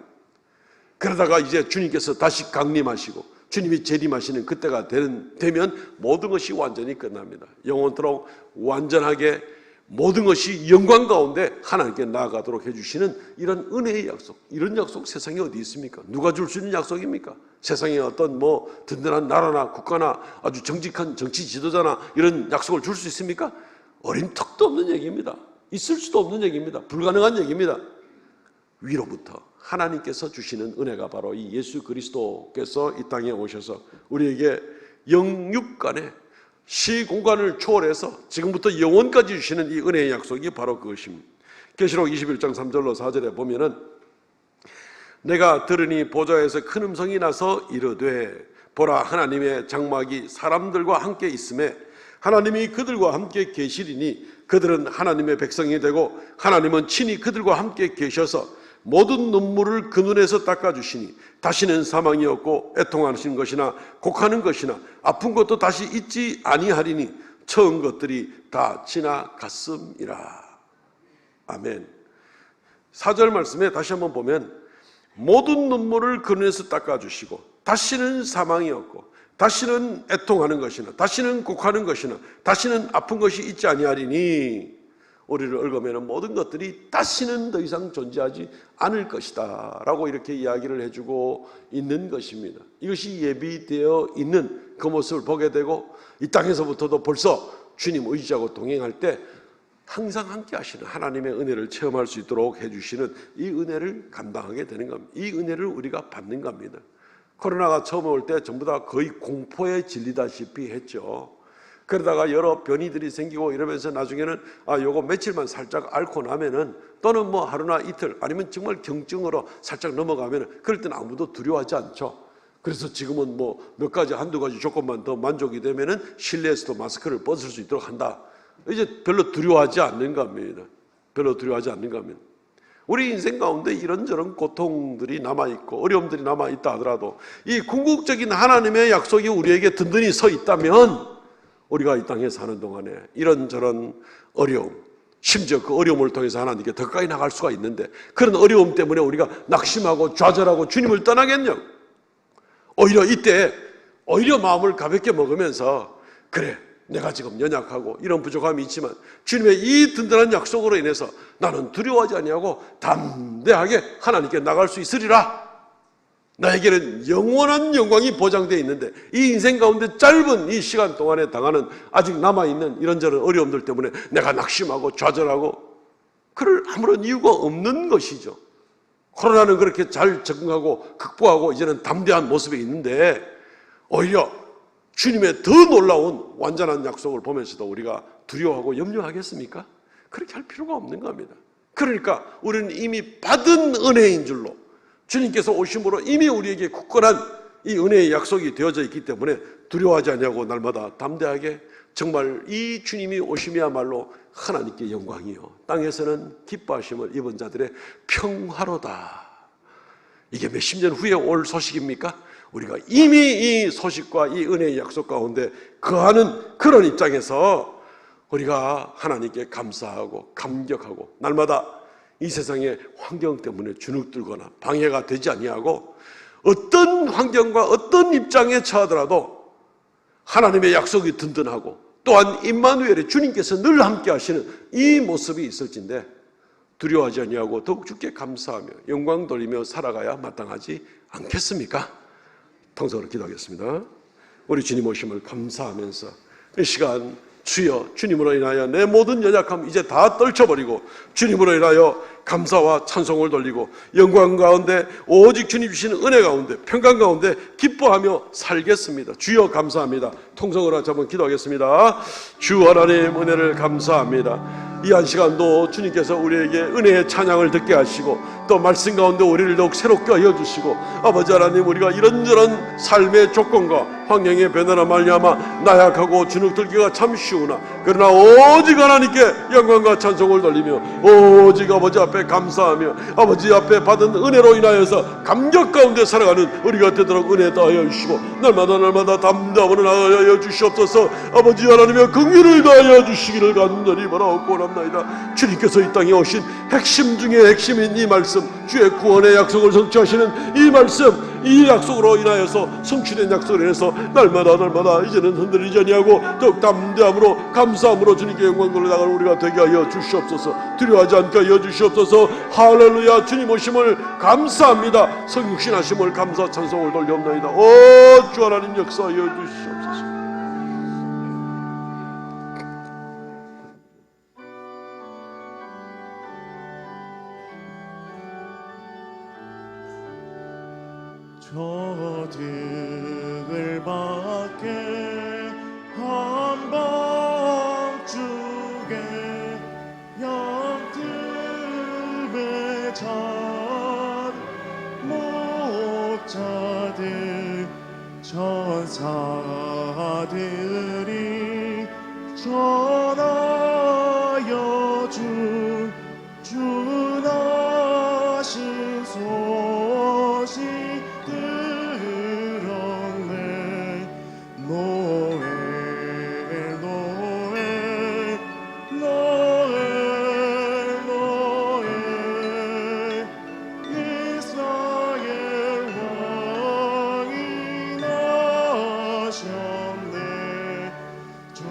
그러다가 이제 주님께서 다시 강림하시고 주님이 재림하시는 그때가 되면 모든 것이 완전히 끝납니다. 영원토록 완전하게 모든 것이 영광 가운데 하나님께 나아가도록 해주시는 이런 은혜의 약속, 이런 약속 세상에 어디 있습니까? 누가 줄 수 있는 약속입니까? 세상에 어떤 뭐 든든한 나라나 국가나 아주 정직한 정치 지도자나 이런 약속을 줄 수 있습니까? 어린 턱도 없는 얘기입니다. 있을 수도 없는 얘기입니다. 불가능한 얘기입니다. 위로부터 하나님께서 주시는 은혜가 바로 이 예수 그리스도께서 이 땅에 오셔서 우리에게 영육간의 시공간을 초월해서 지금부터 영원까지 주시는 이 은혜의 약속이 바로 그것입니다. 계시록 21장 3절로 4절에 보면은, 내가 들으니 보좌에서 큰 음성이 나서 이르되 보라, 하나님의 장막이 사람들과 함께 있음에 하나님이 그들과 함께 계시리니 그들은 하나님의 백성이 되고 하나님은 친히 그들과 함께 계셔서 모든 눈물을 그 눈에서 닦아주시니 다시는 사망이 없고 애통하는 것이나 곡하는 것이나 아픈 것도 다시 있지 아니하리니 처음 것들이 다 지나갔음이라. 아멘. 4절 말씀에 다시 한번 보면, 모든 눈물을 그 눈에서 닦아주시고 다시는 사망이 없고 다시는 애통하는 것이나 다시는 곡하는 것이나 다시는 아픈 것이 있지 아니하리니, 우리를 얽어매는 모든 것들이 다시는 더 이상 존재하지 않을 것이다 라고 이렇게 이야기를 해주고 있는 것입니다. 이것이 예비되어 있는 그 모습을 보게 되고, 이 땅에서부터도 벌써 주님 의지하고 동행할 때 항상 함께 하시는 하나님의 은혜를 체험할 수 있도록 해주시는 이 은혜를 감당하게 되는 겁니다. 이 은혜를 우리가 받는 겁니다. 코로나가 처음 올 때 전부 다 거의 공포에 질리다시피 했죠. 그러다가 여러 변이들이 생기고 이러면서 나중에는 요거 며칠만 살짝 앓고 나면은, 또는 뭐 하루나 이틀 아니면 정말 경증으로 살짝 넘어가면은, 그럴 때는 아무도 두려워하지 않죠. 그래서 지금은 뭐 몇 가지 한두 가지 조건만 더 만족이 되면은 실내에서도 마스크를 벗을 수 있도록 한다. 이제 별로 두려워하지 않는 겁니다. 별로 두려워하지 않는 겁니다. 우리 인생 가운데 이런저런 고통들이 남아있고 어려움들이 남아있다 하더라도 이 궁극적인 하나님의 약속이 우리에게 든든히 서 있다면, 우리가 이 땅에 사는 동안에 이런저런 어려움, 심지어 그 어려움을 통해서 하나님께 더 가까이 나갈 수가 있는데, 그런 어려움 때문에 우리가 낙심하고 좌절하고 주님을 떠나겠냐? 오히려 이때 마음을 가볍게 먹으면서, 그래, 내가 지금 연약하고 이런 부족함이 있지만 주님의 이 든든한 약속으로 인해서 나는 두려워하지 아니하고 담대하게 하나님께 나갈 수 있으리라. 나에게는 영원한 영광이 보장되어 있는데, 이 인생 가운데 짧은 이 시간 동안에 당하는 아직 남아있는 이런저런 어려움들 때문에 내가 낙심하고 좌절하고 그럴 아무런 이유가 없는 것이죠. 코로나는 그렇게 잘 적응하고 극복하고 이제는 담대한 모습에 있는데, 오히려 주님의 더 놀라운 완전한 약속을 보면서도 우리가 두려워하고 염려하겠습니까? 그렇게 할 필요가 없는 겁니다. 그러니까 우리는 이미 받은 은혜인 줄로, 주님께서 오심으로 이미 우리에게 굳건한 이 은혜의 약속이 되어져 있기 때문에 두려워하지 않냐고 날마다 담대하게, 정말 이 주님이 오심이야말로 하나님께 영광이요 땅에서는 기뻐하심을 입은 자들의 평화로다. 이게 몇십 년 후에 올 소식입니까? 우리가 이미 이 소식과 이 은혜의 약속 가운데 거하는 그런 입장에서 우리가 하나님께 감사하고 감격하고 날마다 이 세상의 환경 때문에 주눅들거나 방해가 되지 아니하고 어떤 환경과 어떤 입장에 처하더라도 하나님의 약속이 든든하고 또한 임마누엘의 주님께서 늘 함께 하시는 이 모습이 있을진데 두려워하지 아니하고 더욱 주께 감사하며 영광 돌리며 살아가야 마땅하지 않겠습니까? 통성으로 기도하겠습니다. 우리 주님 오심을 감사하면서 이 시간 주여, 주님으로 인하여 내 모든 연약함 이제 다 떨쳐버리고 주님으로 인하여 감사와 찬송을 돌리고 영광 가운데 오직 주님 주시는 은혜 가운데 평강 가운데 기뻐하며 살겠습니다. 주여 감사합니다. 통성으로 한번 기도하겠습니다. 주 하나님 은혜를 감사합니다. 이 한 시간도 주님께서 우리에게 은혜의 찬양을 듣게 하시고 또 말씀 가운데 우리를 더욱 새롭게 하여 주시고 아버지 하나님 우리가 이런저런 삶의 조건과 환경의 변화로 말미암아 나약하고 주눅들기가 참 쉬우나 그러나 오직 하나님께 영광과 찬송을 돌리며 오직 아버지 앞에 감사하며 아버지 앞에 받은 은혜로 인하여서 감격 가운데 살아가는 우리가 되도록 은혜 더하여 주시고 날마다 담대함으로 나아가여 주시옵소서. 아버지 하나님의 긍휼을 더하여 주시기를 간절히 바라옵고 합나이다. 주님께서 이 땅에 오신 핵심 중에 핵심인 이 말씀, 주의 구원의 약속을 성취하시는 이 말씀, 이 약속으로 인하여서 성취된 약속으로 인해서 날마다 이제는 흔들리지 아니하고 더욱 담대함으로 감사함으로 주님께 영광 돌려나가는 우리가 되게 하여 주시옵소서. 두려워하지 않게 하여 주시옵소서. 할렐루야. 주님 오심을 감사합니다. 성육신하심을 감사 찬송을 돌려옵나이다. 오 주 하나님 역사하여 주시옵소서. 저 등을 밖에 한밤중에 영틈에 잔 목자들 천사들이 전하여 주나신 소식 들었네. 노엘 노엘 노엘 노엘 이스라엘 왕이 나셨네. 저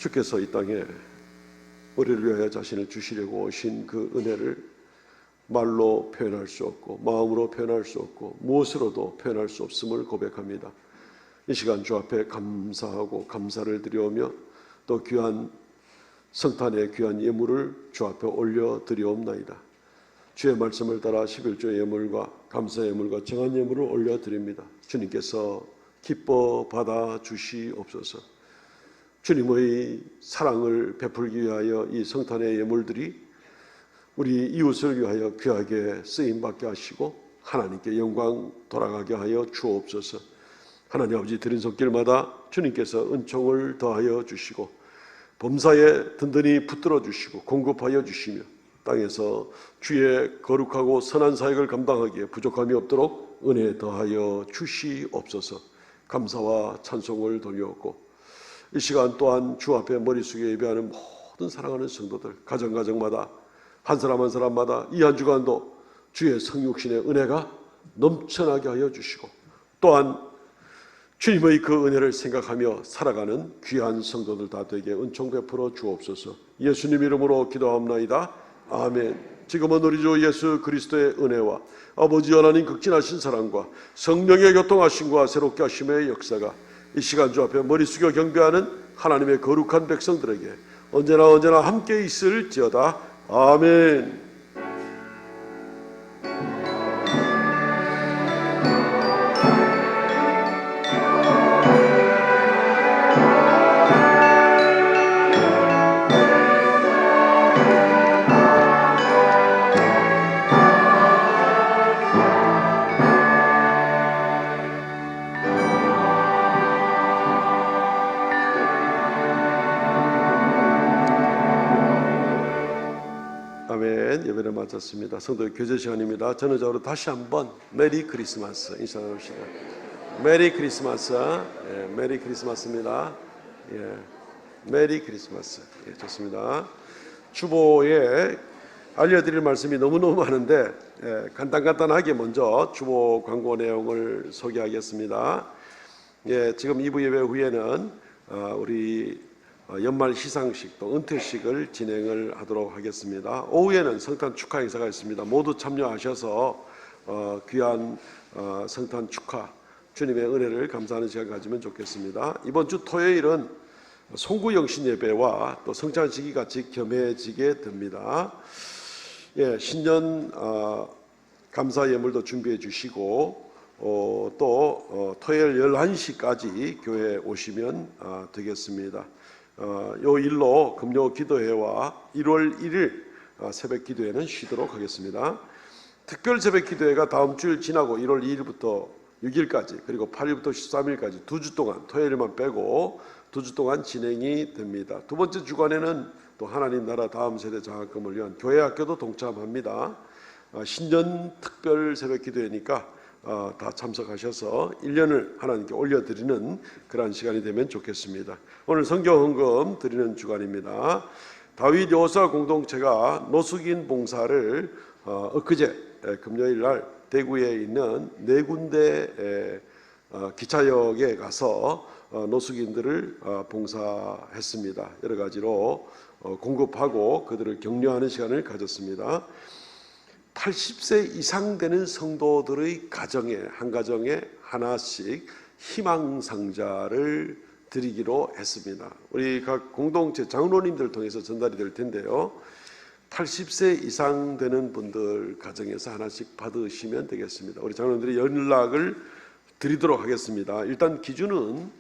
주께서 이 땅에 우리를 위하여 자신을 주시려고 오신 그 은혜를 말로 표현할 수 없고 마음으로 표현할 수 없고 무엇으로도 표현할 수 없음을 고백합니다. 이 시간 주 앞에 감사하고 감사를 드려오며 또 귀한 성탄의 귀한 예물을 주 앞에 올려드리옵나이다. 주의 말씀을 따라 11조 예물과 감사 예물과 정한 예물을 올려드립니다. 주님께서 기뻐 받아 주시옵소서. 주님의 사랑을 베풀기 위하여 이 성탄의 예물들이 우리 이웃을 위하여 귀하게 쓰임받게 하시고 하나님께 영광 돌아가게 하여 주옵소서. 하나님 아버지 드린 손길마다 주님께서 은총을 더하여 주시고 범사에 든든히 붙들어 주시고 공급하여 주시며 땅에서 주의 거룩하고 선한 사역을 감당하기에 부족함이 없도록 은혜 더하여 주시옵소서. 감사와 찬송을 돌려오고 이 시간 또한 주 앞에 머리 숙여 예배하는 모든 사랑하는 성도들 가정가정마다 한 사람 한 사람마다 이 한 주간도 주의 성육신의 은혜가 넘쳐나게 하여 주시고 또한 주님의 그 은혜를 생각하며 살아가는 귀한 성도들 다 되게 은총 베풀어 주옵소서. 예수님 이름으로 기도합나이다. 아멘. 지금은 우리 주 예수 그리스도의 은혜와 아버지 하나님 극진하신 사랑과 성령의 교통하심과 새롭게 하심의 역사가 이 시간 주 앞에 머리 숙여 경배하는 하나님의 거룩한 백성들에게 언제나 함께 있을지어다. 아멘. 예배를 마쳤습니다. 성도 교제 시간입니다. 전후적으로 다시 한번 메리 크리스마스 인사 나눕시다. 메리 크리스마스. 메리 크리스마스입니다. 메리 크리스마스. 좋습니다. 주보에 알려드릴 말씀이 너무너무 많은데 간단하게 먼저 주보 광고 내용을 소개하겠습니다. 지금 2부 예배 후에는 우리 연말 시상식 또 은퇴식을 진행을 하도록 하겠습니다. 오후에는 성탄 축하 행사가 있습니다. 모두 참여하셔서 귀한 성탄 축하 주님의 은혜를 감사하는 시간 가지면 좋겠습니다. 이번 주 토요일은 송구영신 예배와 또 성찬식이 같이 겸해지게 됩니다. 신년 감사 예물도 준비해 주시고 또 토요일 11시까지 교회에 오시면 되겠습니다. 요 일로 금요 기도회와 1월 1일 새벽 기도회는 쉬도록 하겠습니다. 특별 새벽 기도회가 다음 주일 지나고 1월 2일부터 6일까지 그리고 8일부터 13일까지 2주 동안 토요일만 빼고 2주 동안 진행이 됩니다. 두 번째 주간에는 또 하나님 나라 다음 세대 장학금을 위한 교회 학교도 동참합니다. 신년 특별 새벽 기도회니까 다 참석하셔서 1년을 하나님께 올려드리는 그런 시간이 되면 좋겠습니다. 오늘 성경 헌금 드리는 주간입니다. 다윗 여호사 공동체가 노숙인 봉사를 엊그제 금요일 날 대구에 있는 네 군데 기차역에 가서 노숙인들을 봉사했습니다. 여러 가지로 공급하고 그들을 격려하는 시간을 가졌습니다. 80세 이상 되는 성도들의 가정에 한 가정에 하나씩 희망상자를 드리기로 했습니다. 우리 각 공동체 장로님들 통해서 전달이 될 텐데요. 80세 이상 되는 분들 가정에서 하나씩 받으시면 되겠습니다. 우리 장로님들이 연락을 드리도록 하겠습니다. 일단 기준은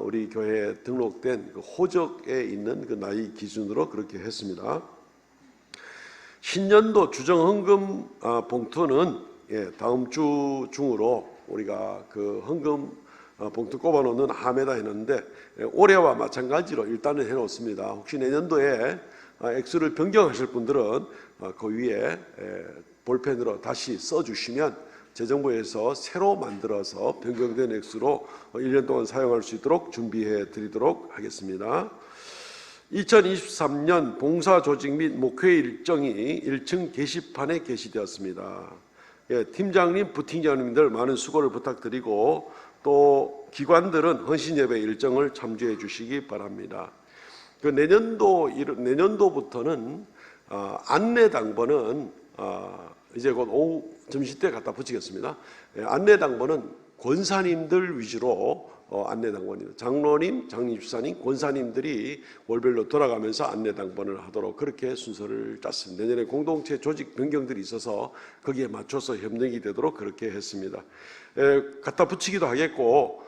우리 교회에 등록된 그 호적에 있는 그 나이 기준으로 그렇게 했습니다. 신년도 주정헌금 봉투는 다음 주 중으로 우리가 그 헌금 봉투 꼽아놓는 함에다 했는데 올해와 마찬가지로 일단은 해놓습니다. 혹시 내년도에 액수를 변경하실 분들은 그 위에 볼펜으로 다시 써주시면 재정부에서 새로 만들어서 변경된 액수로 1년 동안 사용할 수 있도록 준비해 드리도록 하겠습니다. 2023년 봉사조직 및 목회 일정이 1층 게시판에 게시되었습니다. 팀장님, 부팀장님들 많은 수고를 부탁드리고 또 기관들은 헌신예배 일정을 참조해 주시기 바랍니다. 그 내년도부터는 안내 당번은 이제 곧 오후 점심 때 갖다 붙이겠습니다. 안내 당번은 권사님들 위주로 안내 당번입니다. 장로님, 장립사님, 권사님들이 월별로 돌아가면서 안내 당번을 하도록 그렇게 순서를 짰습니다. 내년에 공동체 조직 변경들이 있어서 거기에 맞춰서 협력이 되도록 그렇게 했습니다. 갖다 붙이기도 하겠고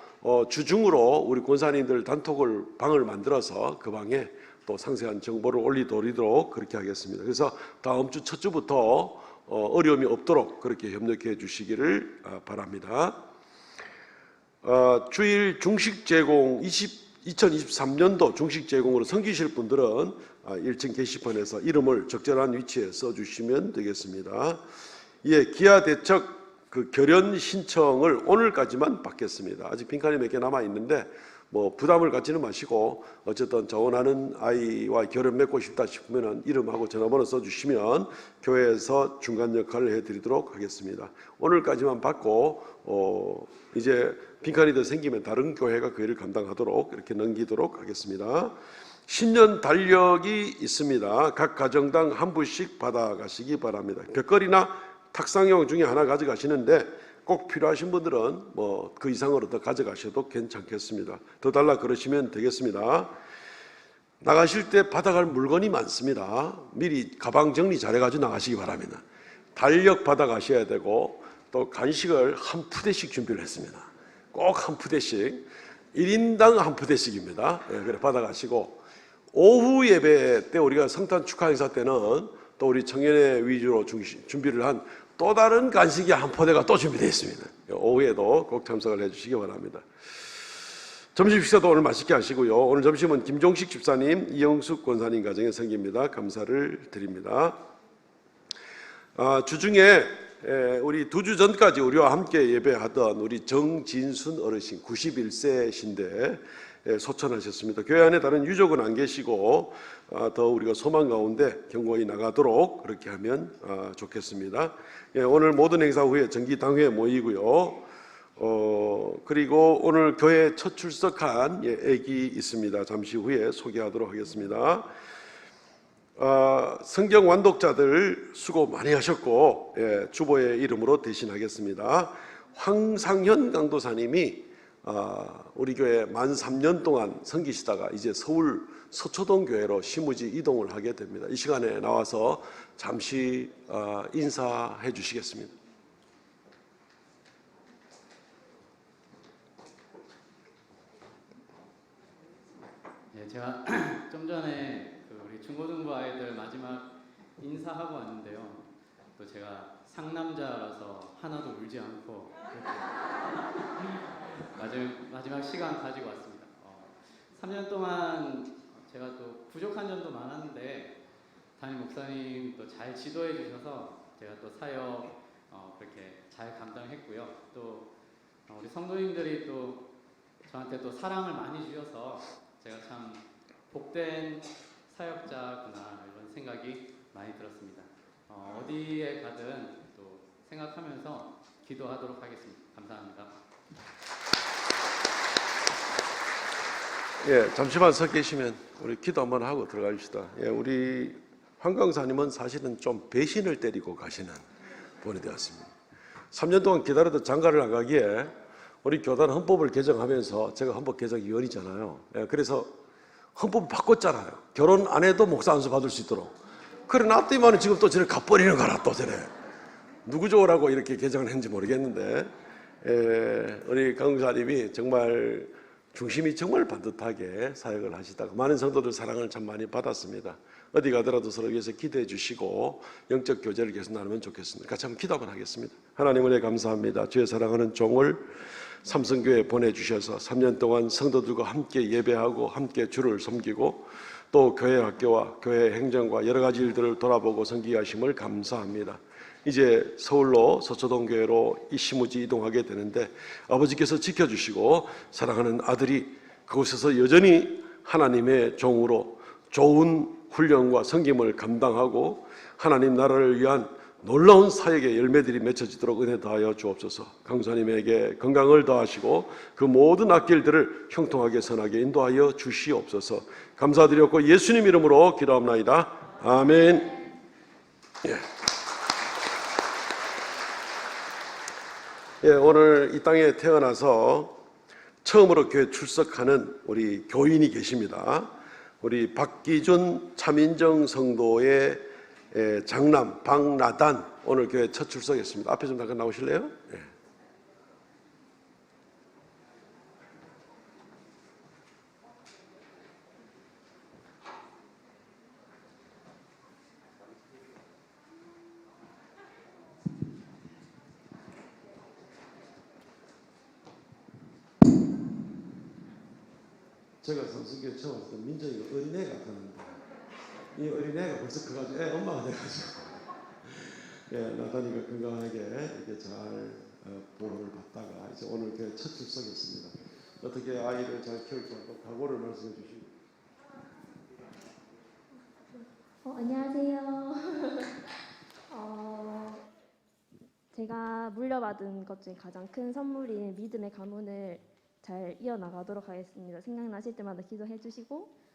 주중으로 우리 권사님들 단톡을 방을 만들어서 그 방에 또 상세한 정보를 올리도록 그렇게 하겠습니다. 그래서 다음 주 첫 주부터 어려움이 없도록 그렇게 협력해 주시기를 바랍니다. 주일 중식 제공 2023년도 중식 제공으로 섬기실 분들은 1층 게시판에서 이름을 적절한 위치에 써주시면 되겠습니다. 예, 기아 대척 그 결연 신청을 오늘까지만 받겠습니다. 아직 빈칸이 몇 개 남아 있는데 뭐 부담을 갖지는 마시고 어쨌든 자원하는 아이와 결혼 맺고 싶다 싶으면 이름하고 전화번호 써주시면 교회에서 중간 역할을 해드리도록 하겠습니다. 오늘까지만 받고 이제 빈칸이 더 생기면 다른 교회가 그 일을 감당하도록 이렇게 넘기도록 하겠습니다. 신년 달력이 있습니다. 각 가정당 한 부씩 받아가시기 바랍니다. 벽걸이나 탁상용 중에 하나 가져가시는데 꼭 필요하신 분들은 뭐 그 이상으로 더 가져가셔도 괜찮겠습니다. 더 달라 그러시면 되겠습니다. 나가실 때 받아갈 물건이 많습니다. 미리 가방 정리 잘해가지고 나가시기 바랍니다. 달력 받아가셔야 되고 또 간식을 한 푸대씩 준비를 했습니다. 꼭 한 푸대씩 1인당 한 푸대씩입니다. 예, 그래 받아가시고 오후 예배 때 우리가 성탄 축하 행사 때는 또 우리 청년회 위주로 준비를 한 또 다른 간식이 한 포대가 또 준비되어 있습니다. 오후에도 꼭 참석을 해주시기 바랍니다. 점심 식사도 오늘 맛있게 하시고요. 오늘 점심은 김종식 집사님, 이영숙 권사님 가정의 성기입니다. 감사를 드립니다. 주중에 우리 2주 전까지 우리와 함께 예배하던 우리 정진순 어르신 91세신데 소천하셨습니다. 교회 안에 다른 유족은 안 계시고 더 우리가 소망 가운데 경고히 나가도록 그렇게 하면 좋겠습니다. 오늘 모든 행사 후에 정기당회에 모이고요. 그리고 오늘 교회 첫 출석한 애기 있습니다. 잠시 후에 소개하도록 하겠습니다. 성경 완독자들 수고 많이 하셨고 주보의 이름으로 대신하겠습니다. 황상현 강도사님이 우리 교회 만 3년 동안 섬기시다가 이제 서울 서초동 교회로 시무지 이동을 하게 됩니다. 이 시간에 나와서 잠시 인사해 주시겠습니다. 네, 제가 좀 전에 우리 중고등부 아이들 마지막 인사하고 왔는데요. 또 제가 상남자라서 하나도 울지 않고 마지막 시간 가지고 왔습니다. 3년 동안 제가 또 부족한 점도 많았는데 담임 목사님 또 잘 지도해 주셔서 제가 또 사역 그렇게 잘 감당했고요. 또 우리 성도님들이 또 저한테 또 사랑을 많이 주셔서 제가 참 복된 사역자구나 이런 생각이 많이 들었습니다. 어디에 가든 또 생각하면서 기도하도록 하겠습니다. 감사합니다. 예, 잠시만 서 계시면 우리 기도 한번 하고 들어가십시다. 예, 우리 황 강사님은 사실은 좀 배신을 때리고 가시는 분이 되었습니다. 3년 동안 기다려도 장가를 안 가기에 우리 교단 헌법을 개정하면서 제가 헌법 개정위원이잖아요. 예, 그래서 헌법 바꿨잖아요. 결혼 안 해도 목사 안수 받을 수 있도록. 그래 놨더니만 지금 또 저를 갚버리는 거라 또 저래. 누구 좋으라고 이렇게 개정을 했는지 모르겠는데 우리 강사님이 정말 중심이 정말 반듯하게 사역을 하시다가 많은 성도들 사랑을 참 많이 받았습니다. 어디 가더라도 서로 위해서 기도해 주시고 영적 교제를 계속 나누면 좋겠습니다. 같이 한번 기도 한번 하겠습니다. 하나님 은혜 감사합니다. 주의 사랑하는 종을 삼성교회에 보내주셔서 3년 동안 성도들과 함께 예배하고 함께 주를 섬기고 또 교회 학교와 교회 행정과 여러 가지 일들을 돌아보고 섬기게 하심을 감사합니다. 이제 서울로 서초동교회로 이 시무지 이동하게 되는데 아버지께서 지켜주시고 사랑하는 아들이 그곳에서 여전히 하나님의 종으로 좋은 훈련과 섬김을 감당하고 하나님 나라를 위한 놀라운 사역의 열매들이 맺혀지도록 은혜 더하여 주옵소서. 강사님에게 건강을 더하시고 그 모든 앞길들을 형통하게 선하게 인도하여 주시옵소서. 감사드렸고 예수님 이름으로 기도합나이다. 아멘. 오늘 이 땅에 태어나서 처음으로 교회 출석하는 우리 교인이 계십니다. 우리 박기준 차민정 성도의 장남 박나단 오늘 교회 첫 출석했습니다. 앞에 좀 잠깐 나오실래요? 제가 삼성교회 처음 왔을 때 민정이가 어린애 같았는데 이 어린애가 벌써 커가지고 엄마가 돼가지고 나단이가 건강하게 이렇게 잘 보호를 받다가 이제 오늘 교회 첫 출석했습니다. 어떻게 아이를 잘 키울지 한번 각오를 말씀해 주시고. 안녕하세요. 제가 물려받은 것 중에 가장 큰 선물인 믿음의 가문을 잘 이어나가도록 하겠습니다. 생각나실 때마다 기도해 주시고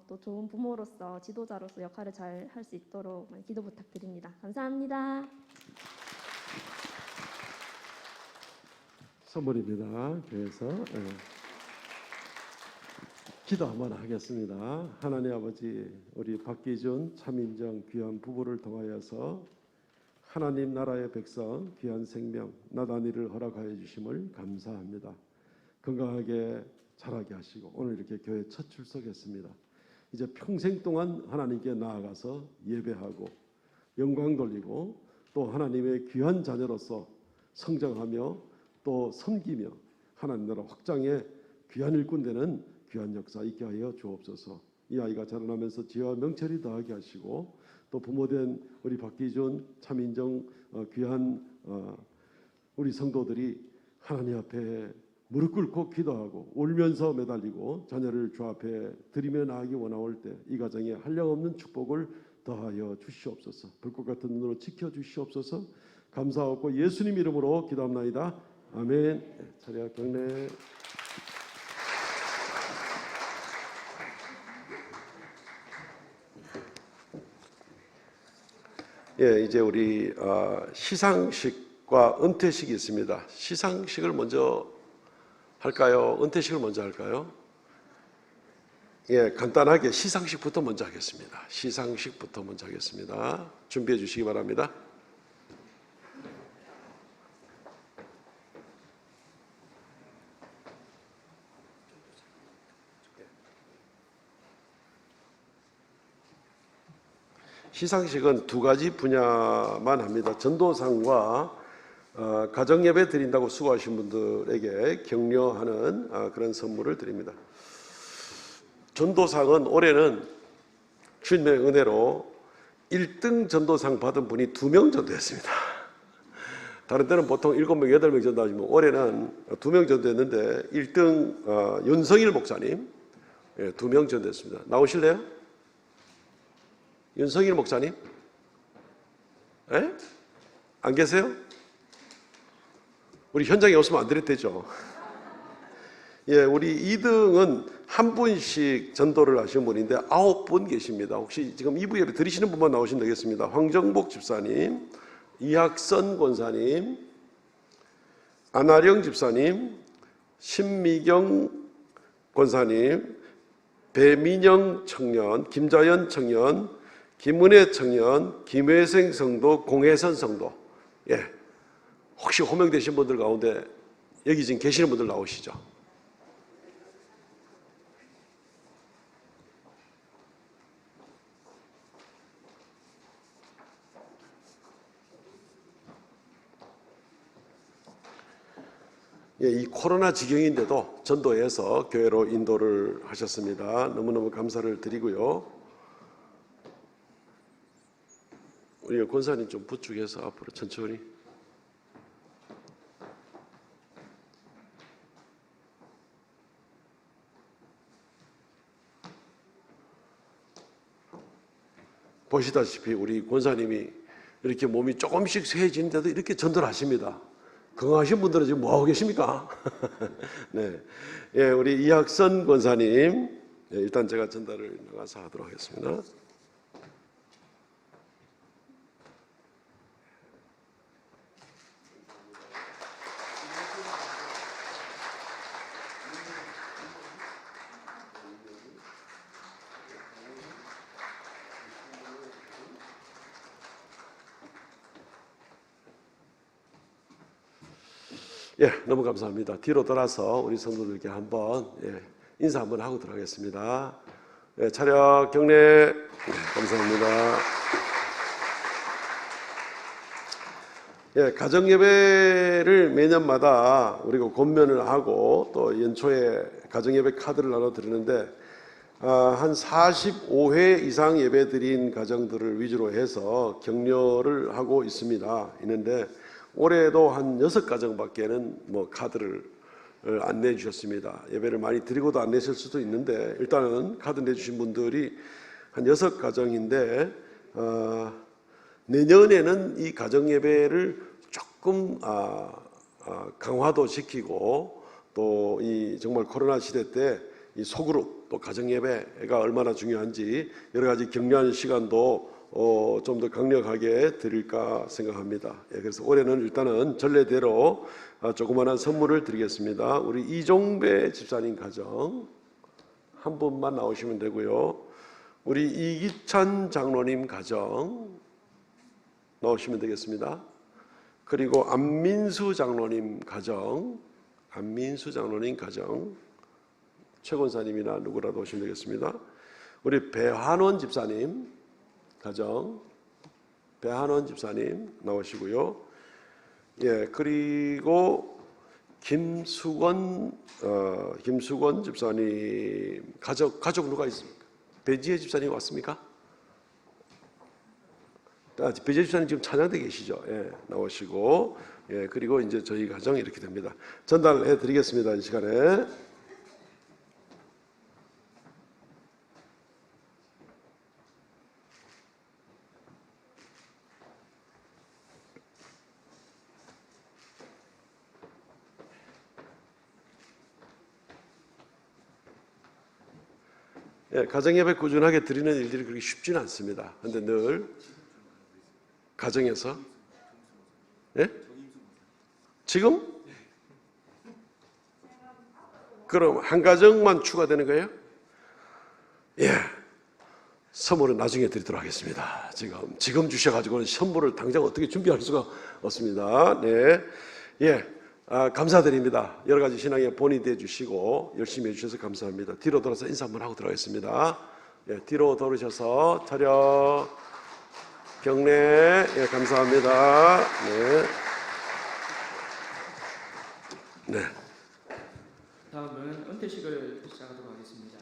또 좋은 부모로서 지도자로서 역할을 잘 할 수 있도록 많이 기도 부탁드립니다. 감사합니다. 선물입니다. 그래서 기도 한번 하겠습니다. 하나님 아버지, 우리 박기준 차민정 귀한 부부를 통하여서 하나님 나라의 백성 귀한 생명 나단이를 허락하여 주심을 감사합니다. 건강하게 자라게 하시고 오늘 이렇게 교회 첫 출석했습니다. 이제 평생 동안 하나님께 나아가서 예배하고 영광 돌리고 또 하나님의 귀한 자녀로서 성장하며 또 섬기며 하나님 나라 확장의 귀한 일꾼 되는 귀한 역사 있게 하여 주옵소서. 이 아이가 자라나면서 지혜와 명철이 더하게 하시고 또 부모된 우리 박기준 차민정 귀한 우리 성도들이 하나님 앞에 무릎 꿇고 기도하고 울면서 매달리고 자녀를 주 앞에 드리며 나아가기 원하올 때 이 가정에 한량없는 축복을 더하여 주시옵소서. 불꽃 같은 눈으로 지켜주시옵소서. 감사하고 예수님 이름으로 기도합나이다. 아멘. 차례 경례. 이제 우리 시상식과 은퇴식이 있습니다. 시상식을 먼저 할까요? 은퇴식을 먼저 할까요? 간단하게 시상식부터 먼저 하겠습니다. 시상식부터 먼저 하겠습니다. 준비해 주시기 바랍니다. 시상식은 두 가지 분야만 합니다. 전도상과 가정예배 드린다고 수고하신 분들에게 격려하는 그런 선물을 드립니다. 전도상은 올해는 주님의 은혜로 1등 전도상 받은 분이 2명 전도했습니다. 다른 때는 보통 7명, 8명 전도하지만 올해는 2명 전도했는데 1등 윤성일 목사님 2명 전도했습니다. 나오실래요? 윤성일 목사님? 안 계세요? 우리 현장에 없으면 안 드렸대죠. 우리 2등은 한 분씩 전도를 하신 분인데 9분 계십니다. 혹시 지금 2부 예배 드리시는 분만 나오시면 되겠습니다. 황정복 집사님, 이학선 권사님, 안아령 집사님, 신미경 권사님, 배민영 청년, 김자연 청년, 김은혜 청년, 김회생 성도, 공혜선 성도. 혹시 호명되신 분들 가운데 여기 지금 계시는 분들 나오시죠? 이 코로나 지경인데도 전도해서 교회로 인도를 하셨습니다. 너무너무 감사를 드리고요. 우리 권사님 좀 부축해서 앞으로 천천히. 보시다시피 우리 권사님이 이렇게 몸이 조금씩 쇠해지는데도 이렇게 전달하십니다. 건강하신 분들은 지금 뭐 하고 계십니까? 네, 예, 우리 이학선 권사님, 예, 일단 제가 전달을 나가서 하도록 하겠습니다. 예, 너무 감사합니다. 뒤로 돌아서 우리 성도들께 한번 인사 한번 하고 들어가겠습니다. 예, 차렷 경례. 네, 감사합니다. 예, 가정 예배를 매년마다 우리가 권면을 하고 또 연초에 가정 예배 카드를 나눠 드리는데 한 45회 이상 예배 드린 가정들을 위주로 해서 격려를 하고 있는데 올해도 한 6가정밖에는 뭐 카드를 안 내주셨습니다. 예배를 많이 드리고도 안 내실 수도 있는데 일단은 카드 내주신 분들이 한 6가정인데 내년에는 이 가정 예배를 조금 강화도 시키고 또 이 정말 코로나 시대 때 이 소그룹 또 가정 예배가 얼마나 중요한지 여러 가지 격려하는 시간도 좀 더 강력하게 드릴까 생각합니다. 예, 그래서 올해는 일단은 전례대로 조그마한 선물을 드리겠습니다. 우리 이종배 집사님 가정 한 분만 나오시면 되고요. 우리 이기찬 장로님 가정 나오시면 되겠습니다. 그리고 안민수 장로님 가정, 최 권사님이나 누구라도 오시면 되겠습니다. 우리 배한원 집사님 가정, 배한원 집사님 나오시고요. 예, 그리고 김수건 집사님 가족 누가 있습니까? 배지혜 집사님 왔습니까? 배지혜 집사님 지금 찬양대 계시죠? 예, 나오시고, 예, 그리고 이제 저희 가정 이렇게 됩니다. 전달해 드리겠습니다. 이 시간에. 예, 가정예배 꾸준하게 드리는 일들이 그렇게 쉽지는 않습니다. 그런데 늘 가정에서 예? 지금? 그럼 한 가정만 추가되는 거예요? 예, 선물은 나중에 드리도록 하겠습니다. 지금 주셔가지고는 선물을 당장 어떻게 준비할 수가 없습니다. 네, 예. 감사드립니다. 여러 가지 신앙에 본이 되어 주시고 열심히 해주셔서 감사합니다. 뒤로 돌아서 인사 한번 하고 들어가겠습니다. 예, 뒤로 돌으셔서 차렷 경례. 예, 감사합니다. 네. 네. 다음은 은퇴식을 시작하도록 하겠습니다.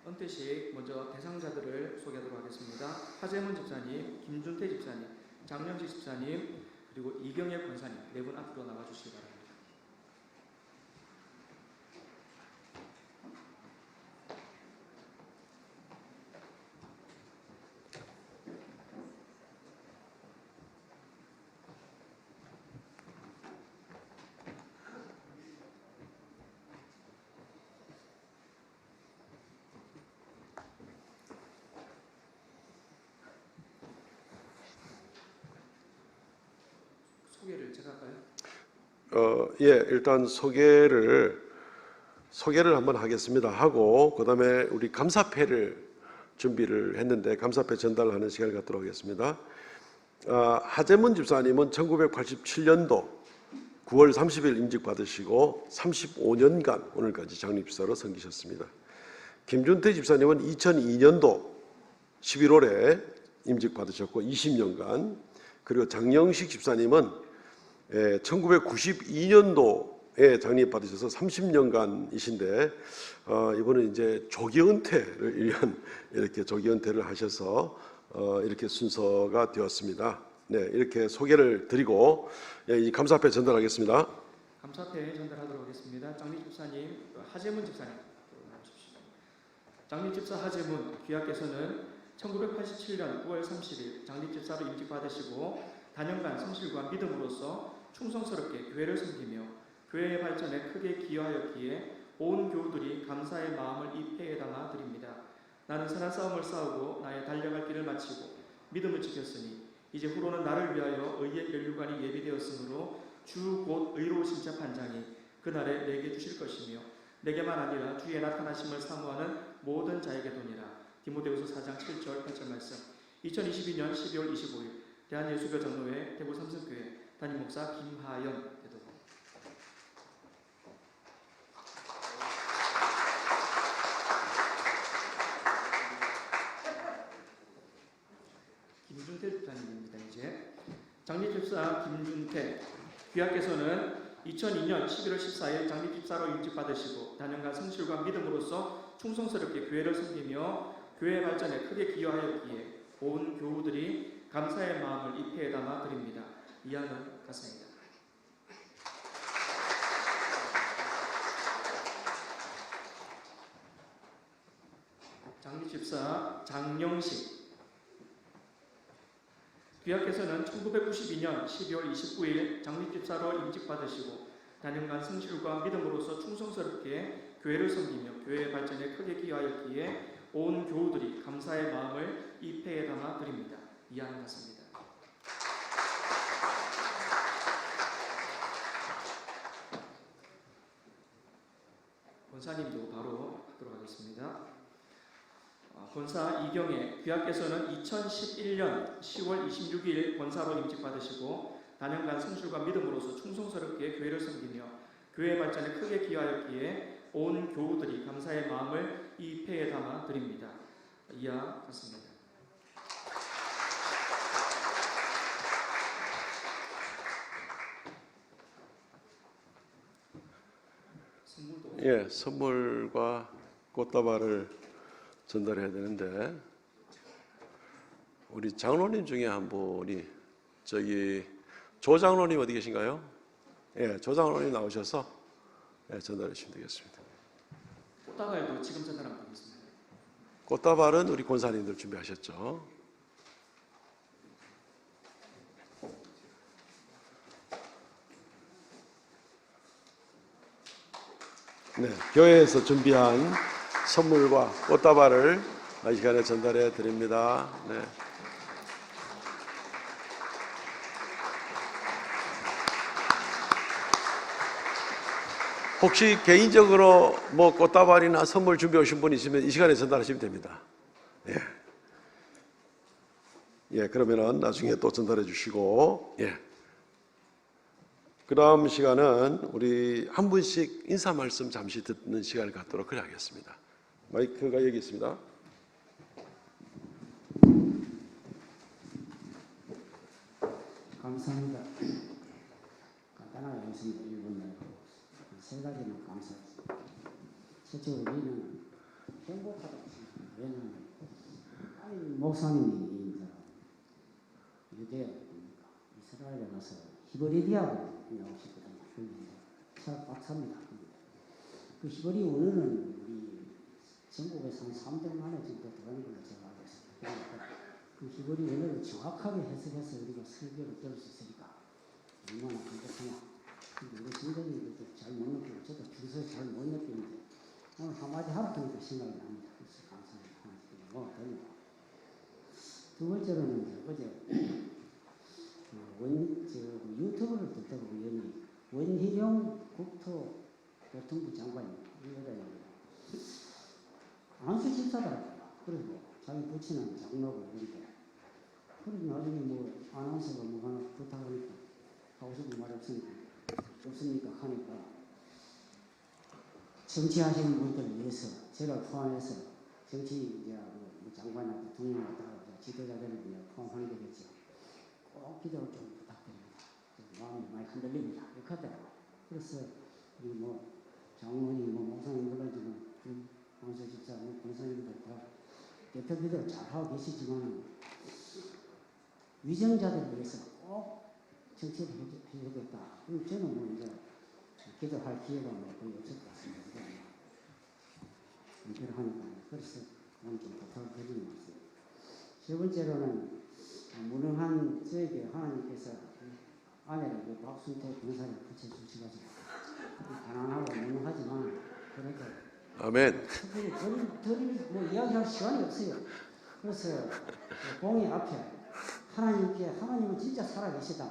은퇴식 먼저 대상자들을 소개하도록 하겠습니다. 하재문 집사님, 김준태 집사님, 장명식 집사님, 그리고 이경혜 권사님 네 분 앞으로 나와주시기 바랍니다. 소개를 제가 할까요? 예, 일단 소개를 한번 하겠습니다. 하고 그다음에 우리 감사패를 준비를 했는데 감사패 전달하는 시간을 갖도록 하겠습니다. 하재문 집사님은 1987년도 9월 30일 임직 받으시고 35년간 오늘까지 장립사로 섬기셨습니다. 김준태 집사님은 2002년도 11월에 임직 받으셨고 20년간, 그리고 장영식 집사님은 1992년도에 장립 받으셔서 30년간이신데 이번에 이제 조기 은퇴를 1년 이렇게 조기 은퇴를 하셔서 이렇게 순서가 되었습니다. 네, 이렇게 소개를 드리고 이 감사패 전달하겠습니다. 감사패 전달하도록 하겠습니다. 장립 집사님, 하재문 집사님 나오십시오. 장립 집사 하재문 귀하께서는 1987년 9월 30일 장립집사로 임직받으시고 단연간 성실과 믿음으로써 충성스럽게 교회를 섬기며 교회의 발전에 크게 기여하였기에 온 교우들이 감사의 마음을 이 패에 담아 드립니다. 나는 선한 싸움을 싸우고 나의 달려갈 길을 마치고 믿음을 지켰으니 이제 후로는 나를 위하여 의의 면류관이 예비되었으므로 주 곧 의로우신 재판장이 그날에 내게 주실 것이며 내게만 아니라 주의 나타나심을 사모하는 모든 자에게도니라. 디모데후서 4장 7절 8절 말씀. 2022년 12월 25일 대한예수교 장로회 대구 삼성교회 담임 목사 김하연 대도사. 김준태 집사님입니다. 이제 장립집사 김준태 귀하께서는 2002년 11월 14일 장립집사로 임직받으시고 단연간 성실과 믿음으로써 충성스럽게 교회를 섬기며 교회 발전에 크게 기여하였기에 온 교우들이 감사의 마음을 이 패에 담아 드립니다. 이하는 같습니다. 장립집사 장영식 귀하께서는 1992년 12월 29일 장립집사로 임직받으시고 단연간 성실과 믿음으로써 충성스럽게 교회를 섬기며 교회의 발전에 크게 기여하였기에 온 교우들이 감사의 마음을 이 패에 담아 드립니다. 이하는 같습니다. 권사님도 바로 하도록 하겠습니다. 권사 이경애 귀하께서는 2011년 10월 26일 권사로 임직받으시고 단연간 성실과 믿음으로써 충성스럽게 교회를 섬기며 교회 발전에 크게 기여하였기에 온 교우들이 감사의 마음을 이 패에 담아 드립니다. 이하 같습니다. 예, 선물과 꽃다발을 전달해야 되는데 우리 장로님 중에 한 분이 저기 조 장로님 어디 계신가요? 예, 조 장로님 나오셔서 전달해 주시면 되겠습니다. 꽃다발도 지금 전달하면 되겠습니다. 꽃다발은 우리 권사님들 준비하셨죠? 네, 교회에서 준비한 선물과 꽃다발을 이 시간에 전달해 드립니다. 네. 혹시 개인적으로 뭐 꽃다발이나 선물 준비해 오신 분 있으면 이 시간에 전달하시면 됩니다. 예. 예, 그러면은 나중에 또 전달해 주시고, 예. 그 다음 시간은 우리 한 분씩 인사 말씀 잠시 듣는 시간을 갖도록 그래 하겠습니다. 마이크가 여기 있습니다. 감사합니다. 간단하게 하겠습니다. 1분 내로. 세 가지는 감사합니다. 첫째로 우리는 행복하다고 생각합니다. 왜냐하면 아니 목사님이 유대야 이스라엘에 가서 히브리디아로 나오셨거든요. 그런데 박사입니다. 그 히브리 언어는 우리 전국에서 한 300만 원 정도 들어가는 걸로 제가 알고 있습니다. 그러니까 그 히브리 언어를 정확하게 해석해서 우리가 설교를 들을 수 있으니까 얼마나 행복하냐. 근데 우리 신도님들도 잘 못 느끼고 저도 평소에 잘 못 느끼는데 오늘 한마디 하고 보니까 생각이 납니다. 그래서 감사합니다. 두 번째로는 어제 유튜브를 듣다가 우연히 원희룡 국토교통부 장관이 이러더니 안수 집사더라고요. 그리고 자기 부친은 장로고 그런데 그래서 나중에 뭐 아나운서가 뭐 하나 부탁하니까 하고 싶은 말 없습니까 하니까 정치하시는 분들 위해서 저를 포함해서 정치 이제 뭐 장관이나 대통령이나 지도자들을 위해 포함하는 거겠죠. 꼭 기도를 좀 부탁드립니다. 마음이 많이 흔들립니다. 이렇게 하더라고요. 그래서 우리 뭐 장로님, 뭐 목사님 물론 지금 강서 집사, 권사님들 다 대표 기도를 잘 하고 계시지만 위정자들을 위해서 꼭 정치를 해주겠다. 저는 뭐 이제 기도할 기회가 뭐 거의 없을 것 같습니다. 그렇게 하니까 그래서 오늘 좀 부탁을 드리는 것 같습니다. 세 번째로는 무능한 저에게 하나님께서 아내를 박순태 변호사를 붙여주셔가지고 가난하고 무능하지만 그래도 아멘. 특별히 뭐 이야기할 시간이 없어요. 그래서 공의 앞에 하나님은 진짜 살아계시다.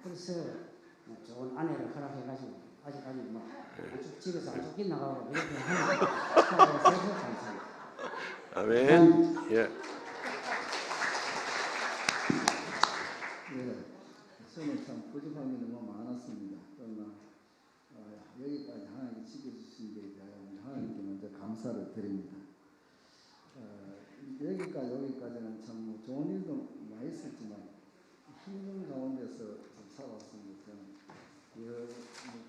그래서 좋은 아내를 허락해가지고 아직까지 뭐 집에서 안 쫓겨나가고 이렇게 하는 감사합니다. 아멘. 예. 네, 저는 참 부족한 게 너무 많았습니다. 그러나 여기까지 하나님 지켜주신 데 대하여 하나님께 먼저 감사를 드립니다. 여기까지는 참 좋은 일도 많이 있었지만 힘든 가운데서 좀 살아왔습니다. 저는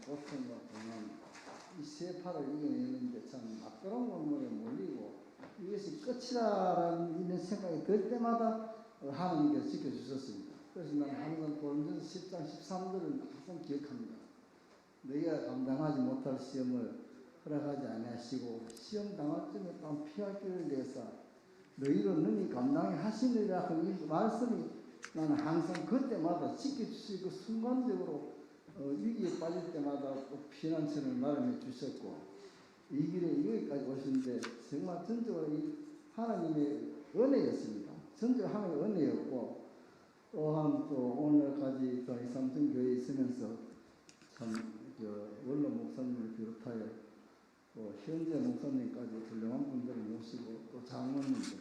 고통과 고난, 이 세파를 이겨내는데 참 막그런 건물에 몰리고 이것이 끝이라는 이런 생각이 들 때마다 하나님께서 지켜주셨습니다. 그래서 나는 항상 고린도서 10장 13절을 항상 기억합니다. 너희가 감당하지 못할 시험을 허락하지 아니하시고 시험 당할 쯤에 또 피할 길을 내사 너희로 능히 감당해 하시느라 하는 이 말씀이 나는 항상 그때마다 지켜주시고 순간적으로 위기에 빠질 때마다 꼭 피난처를 마련해 주셨고 이 길에 여기까지 오시는데 정말 전적으로 이 하나님의 은혜였습니다. 전적으로 하나님의 은혜였고 또한 또 오늘까지 또 이삼천 교회에 있으면서 참 원로 목사님을 비롯하여 또 현재 목사님까지 훌륭한 분들을 모시고 또 장로님들,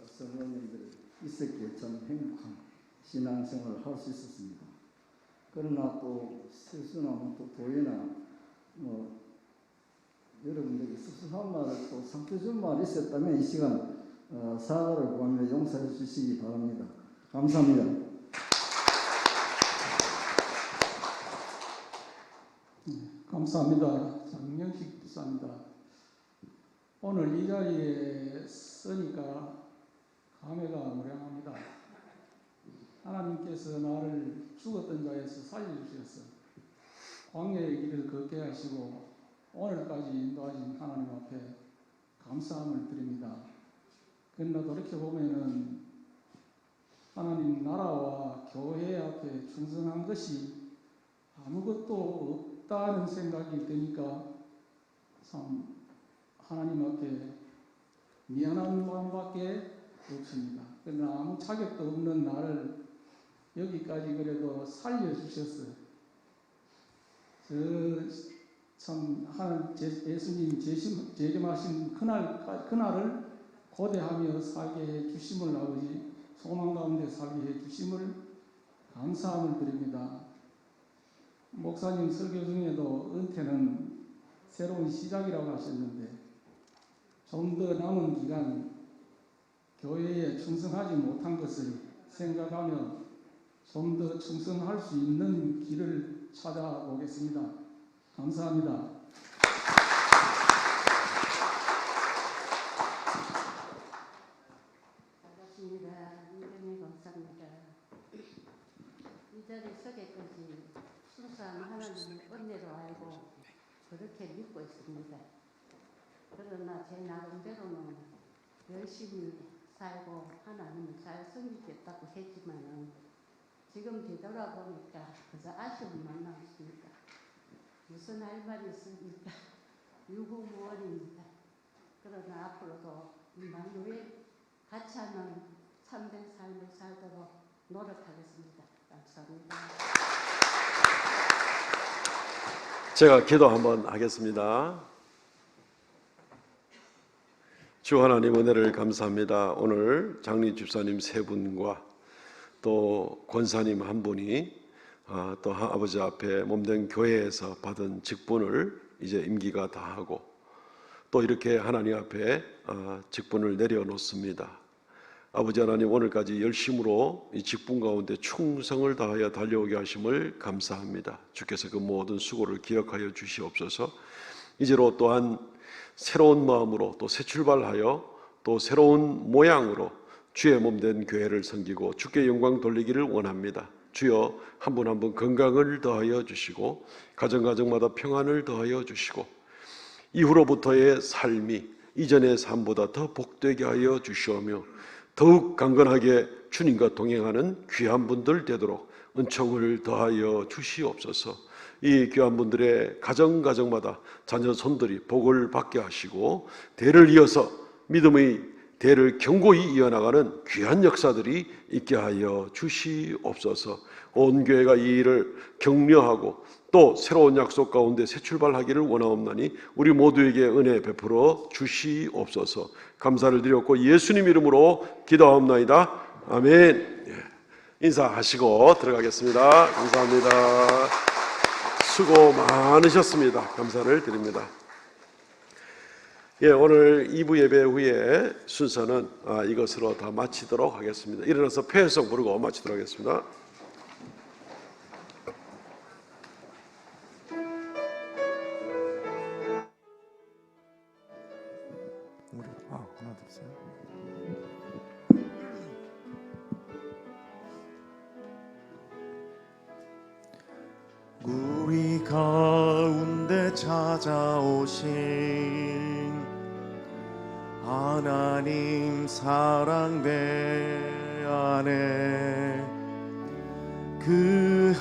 성도님들 있었기에 참 행복한 신앙생활을 할 수 있었습니다. 그러나 또 실수나 또 도의나 뭐 여러분들이 섭섭한 말을 또 상처 준 말이 있었다면 이 시간 사과를 구하며 용서해 주시기 바랍니다. 감사합니다. 감사합니다. 장명식 부사입니다. 오늘 이 자리에 서니까 감회가 무량합니다. 하나님께서 나를 죽었던 자에서 살려주셔서 광야의 길을 걷게 하시고 오늘까지 인도하신 하나님 앞에 감사함을 드립니다. 그러나 돌이켜보면은 하나님 나라와 교회 앞에 충성한 것이 아무것도 없다는 생각이 드니까 참 하나님 앞에 미안한 마음밖에 없습니다. 그러나 아무 자격도 없는 나를 여기까지 그래도 살려주셨어요. 참 예수님 재림하신 그날을 고대하며 살게 해 주심을 아버지 소망 가운데 살게 해 주심을 감사함을 드립니다. 목사님 설교 중에도 은퇴는 새로운 시작이라고 하셨는데 좀 더 남은 기간 교회에 충성하지 못한 것을 생각하며 좀 더 충성할 수 있는 길을 찾아보겠습니다. 감사합니다. 반갑습니다. 이정혜 목사입니다. 이 자리에 서게까지 순수한 하나님의 은혜로 알고 그렇게 믿고 있습니다. 그러나 제 나름대로는 열심히 살고 하나님을 잘 섬기겠다고 했지만은 지금 되돌아보니까 그저 아쉬움만 남습니다. 무슨 할 말이 있습니까? 유구무원입니다. 그러나 앞으로도 임마누엘 같이 하는 참된 삶을 살도록 노력하겠습니다. 감사합니다. 제가 기도 한번 하겠습니다. 주 하나님 은혜를 감사합니다. 오늘 장리 집사님 세 분과 또 권사님 한 분이 또 아버지 앞에 몸된 교회에서 받은 직분을 이제 임기가 다하고 또 이렇게 하나님 앞에 직분을 내려놓습니다. 아버지 하나님 오늘까지 열심으로 이 직분 가운데 충성을 다하여 달려오게 하심을 감사합니다. 주께서 그 모든 수고를 기억하여 주시옵소서. 이제로 또한 새로운 마음으로 또 새 출발하여 또 새로운 모양으로 주의 몸된 교회를 섬기고 주께 영광 돌리기를 원합니다. 주여 한 분 한 분 건강을 더하여 주시고 가정가정마다 평안을 더하여 주시고 이후로부터의 삶이 이전의 삶보다 더 복되게 하여 주시오며 더욱 강건하게 주님과 동행하는 귀한 분들 되도록 은총을 더하여 주시옵소서. 이 귀한 분들의 가정마다 자녀 손들이 복을 받게 하시고 대를 이어서 믿음의 대를 견고히 이어나가는 귀한 역사들이 있게 하여 주시옵소서. 온 교회가 이 일을 격려하고 또 새로운 약속 가운데 새 출발하기를 원하옵나니 우리 모두에게 은혜 베풀어 주시옵소서. 감사를 드렸고 예수님 이름으로 기도하옵나이다. 아멘. 인사하시고 들어가겠습니다. 감사합니다. 수고 많으셨습니다. 감사를 드립니다. 오늘 2부 예배 후에 순서는 이것으로 다 마치도록 하겠습니다. 일어나서 폐회성 부르고 마치도록 하겠습니다. 하나 더 있어요. 우리 가운데 찾아오신 하나님 사랑 내 안에 그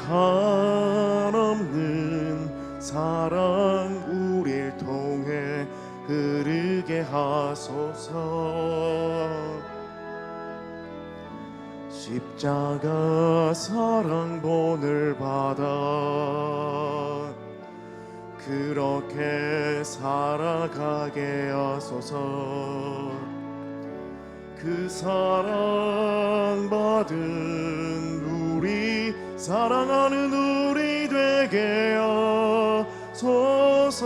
한없는 사랑 우릴 통해 흐르게 하소서. 십자가 사랑본을 받아 그렇게 살아가게 하소서. 그 사랑 받은 우리 사랑하는 우리 되게 하소서.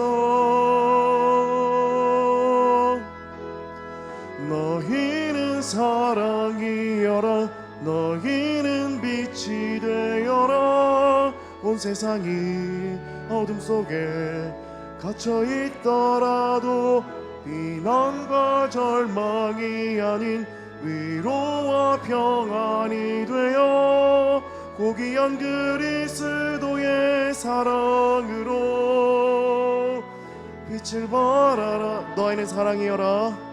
너희는 사랑이여라. 너희는 빛이 되어라. 온 세상이 어둠 속에 갇혀 있더라도 비난과 절망이 아닌 위로와 평안이 되어 고귀한 그리스도의 사랑으로 빛을 발하라. 너희는 사랑이여라.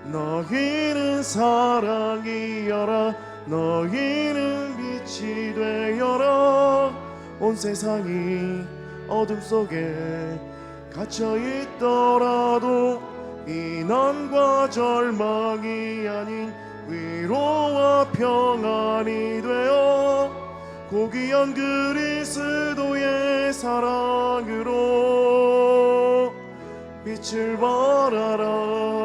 너희는 사랑이여라. 너희는 빛이 되어라. 온 세상이 어둠 속에 갇혀 있더라도 비난과 절망이 아닌 위로와 평안이 되어 고귀한 그리스도의 사랑으로 빛을 발하라.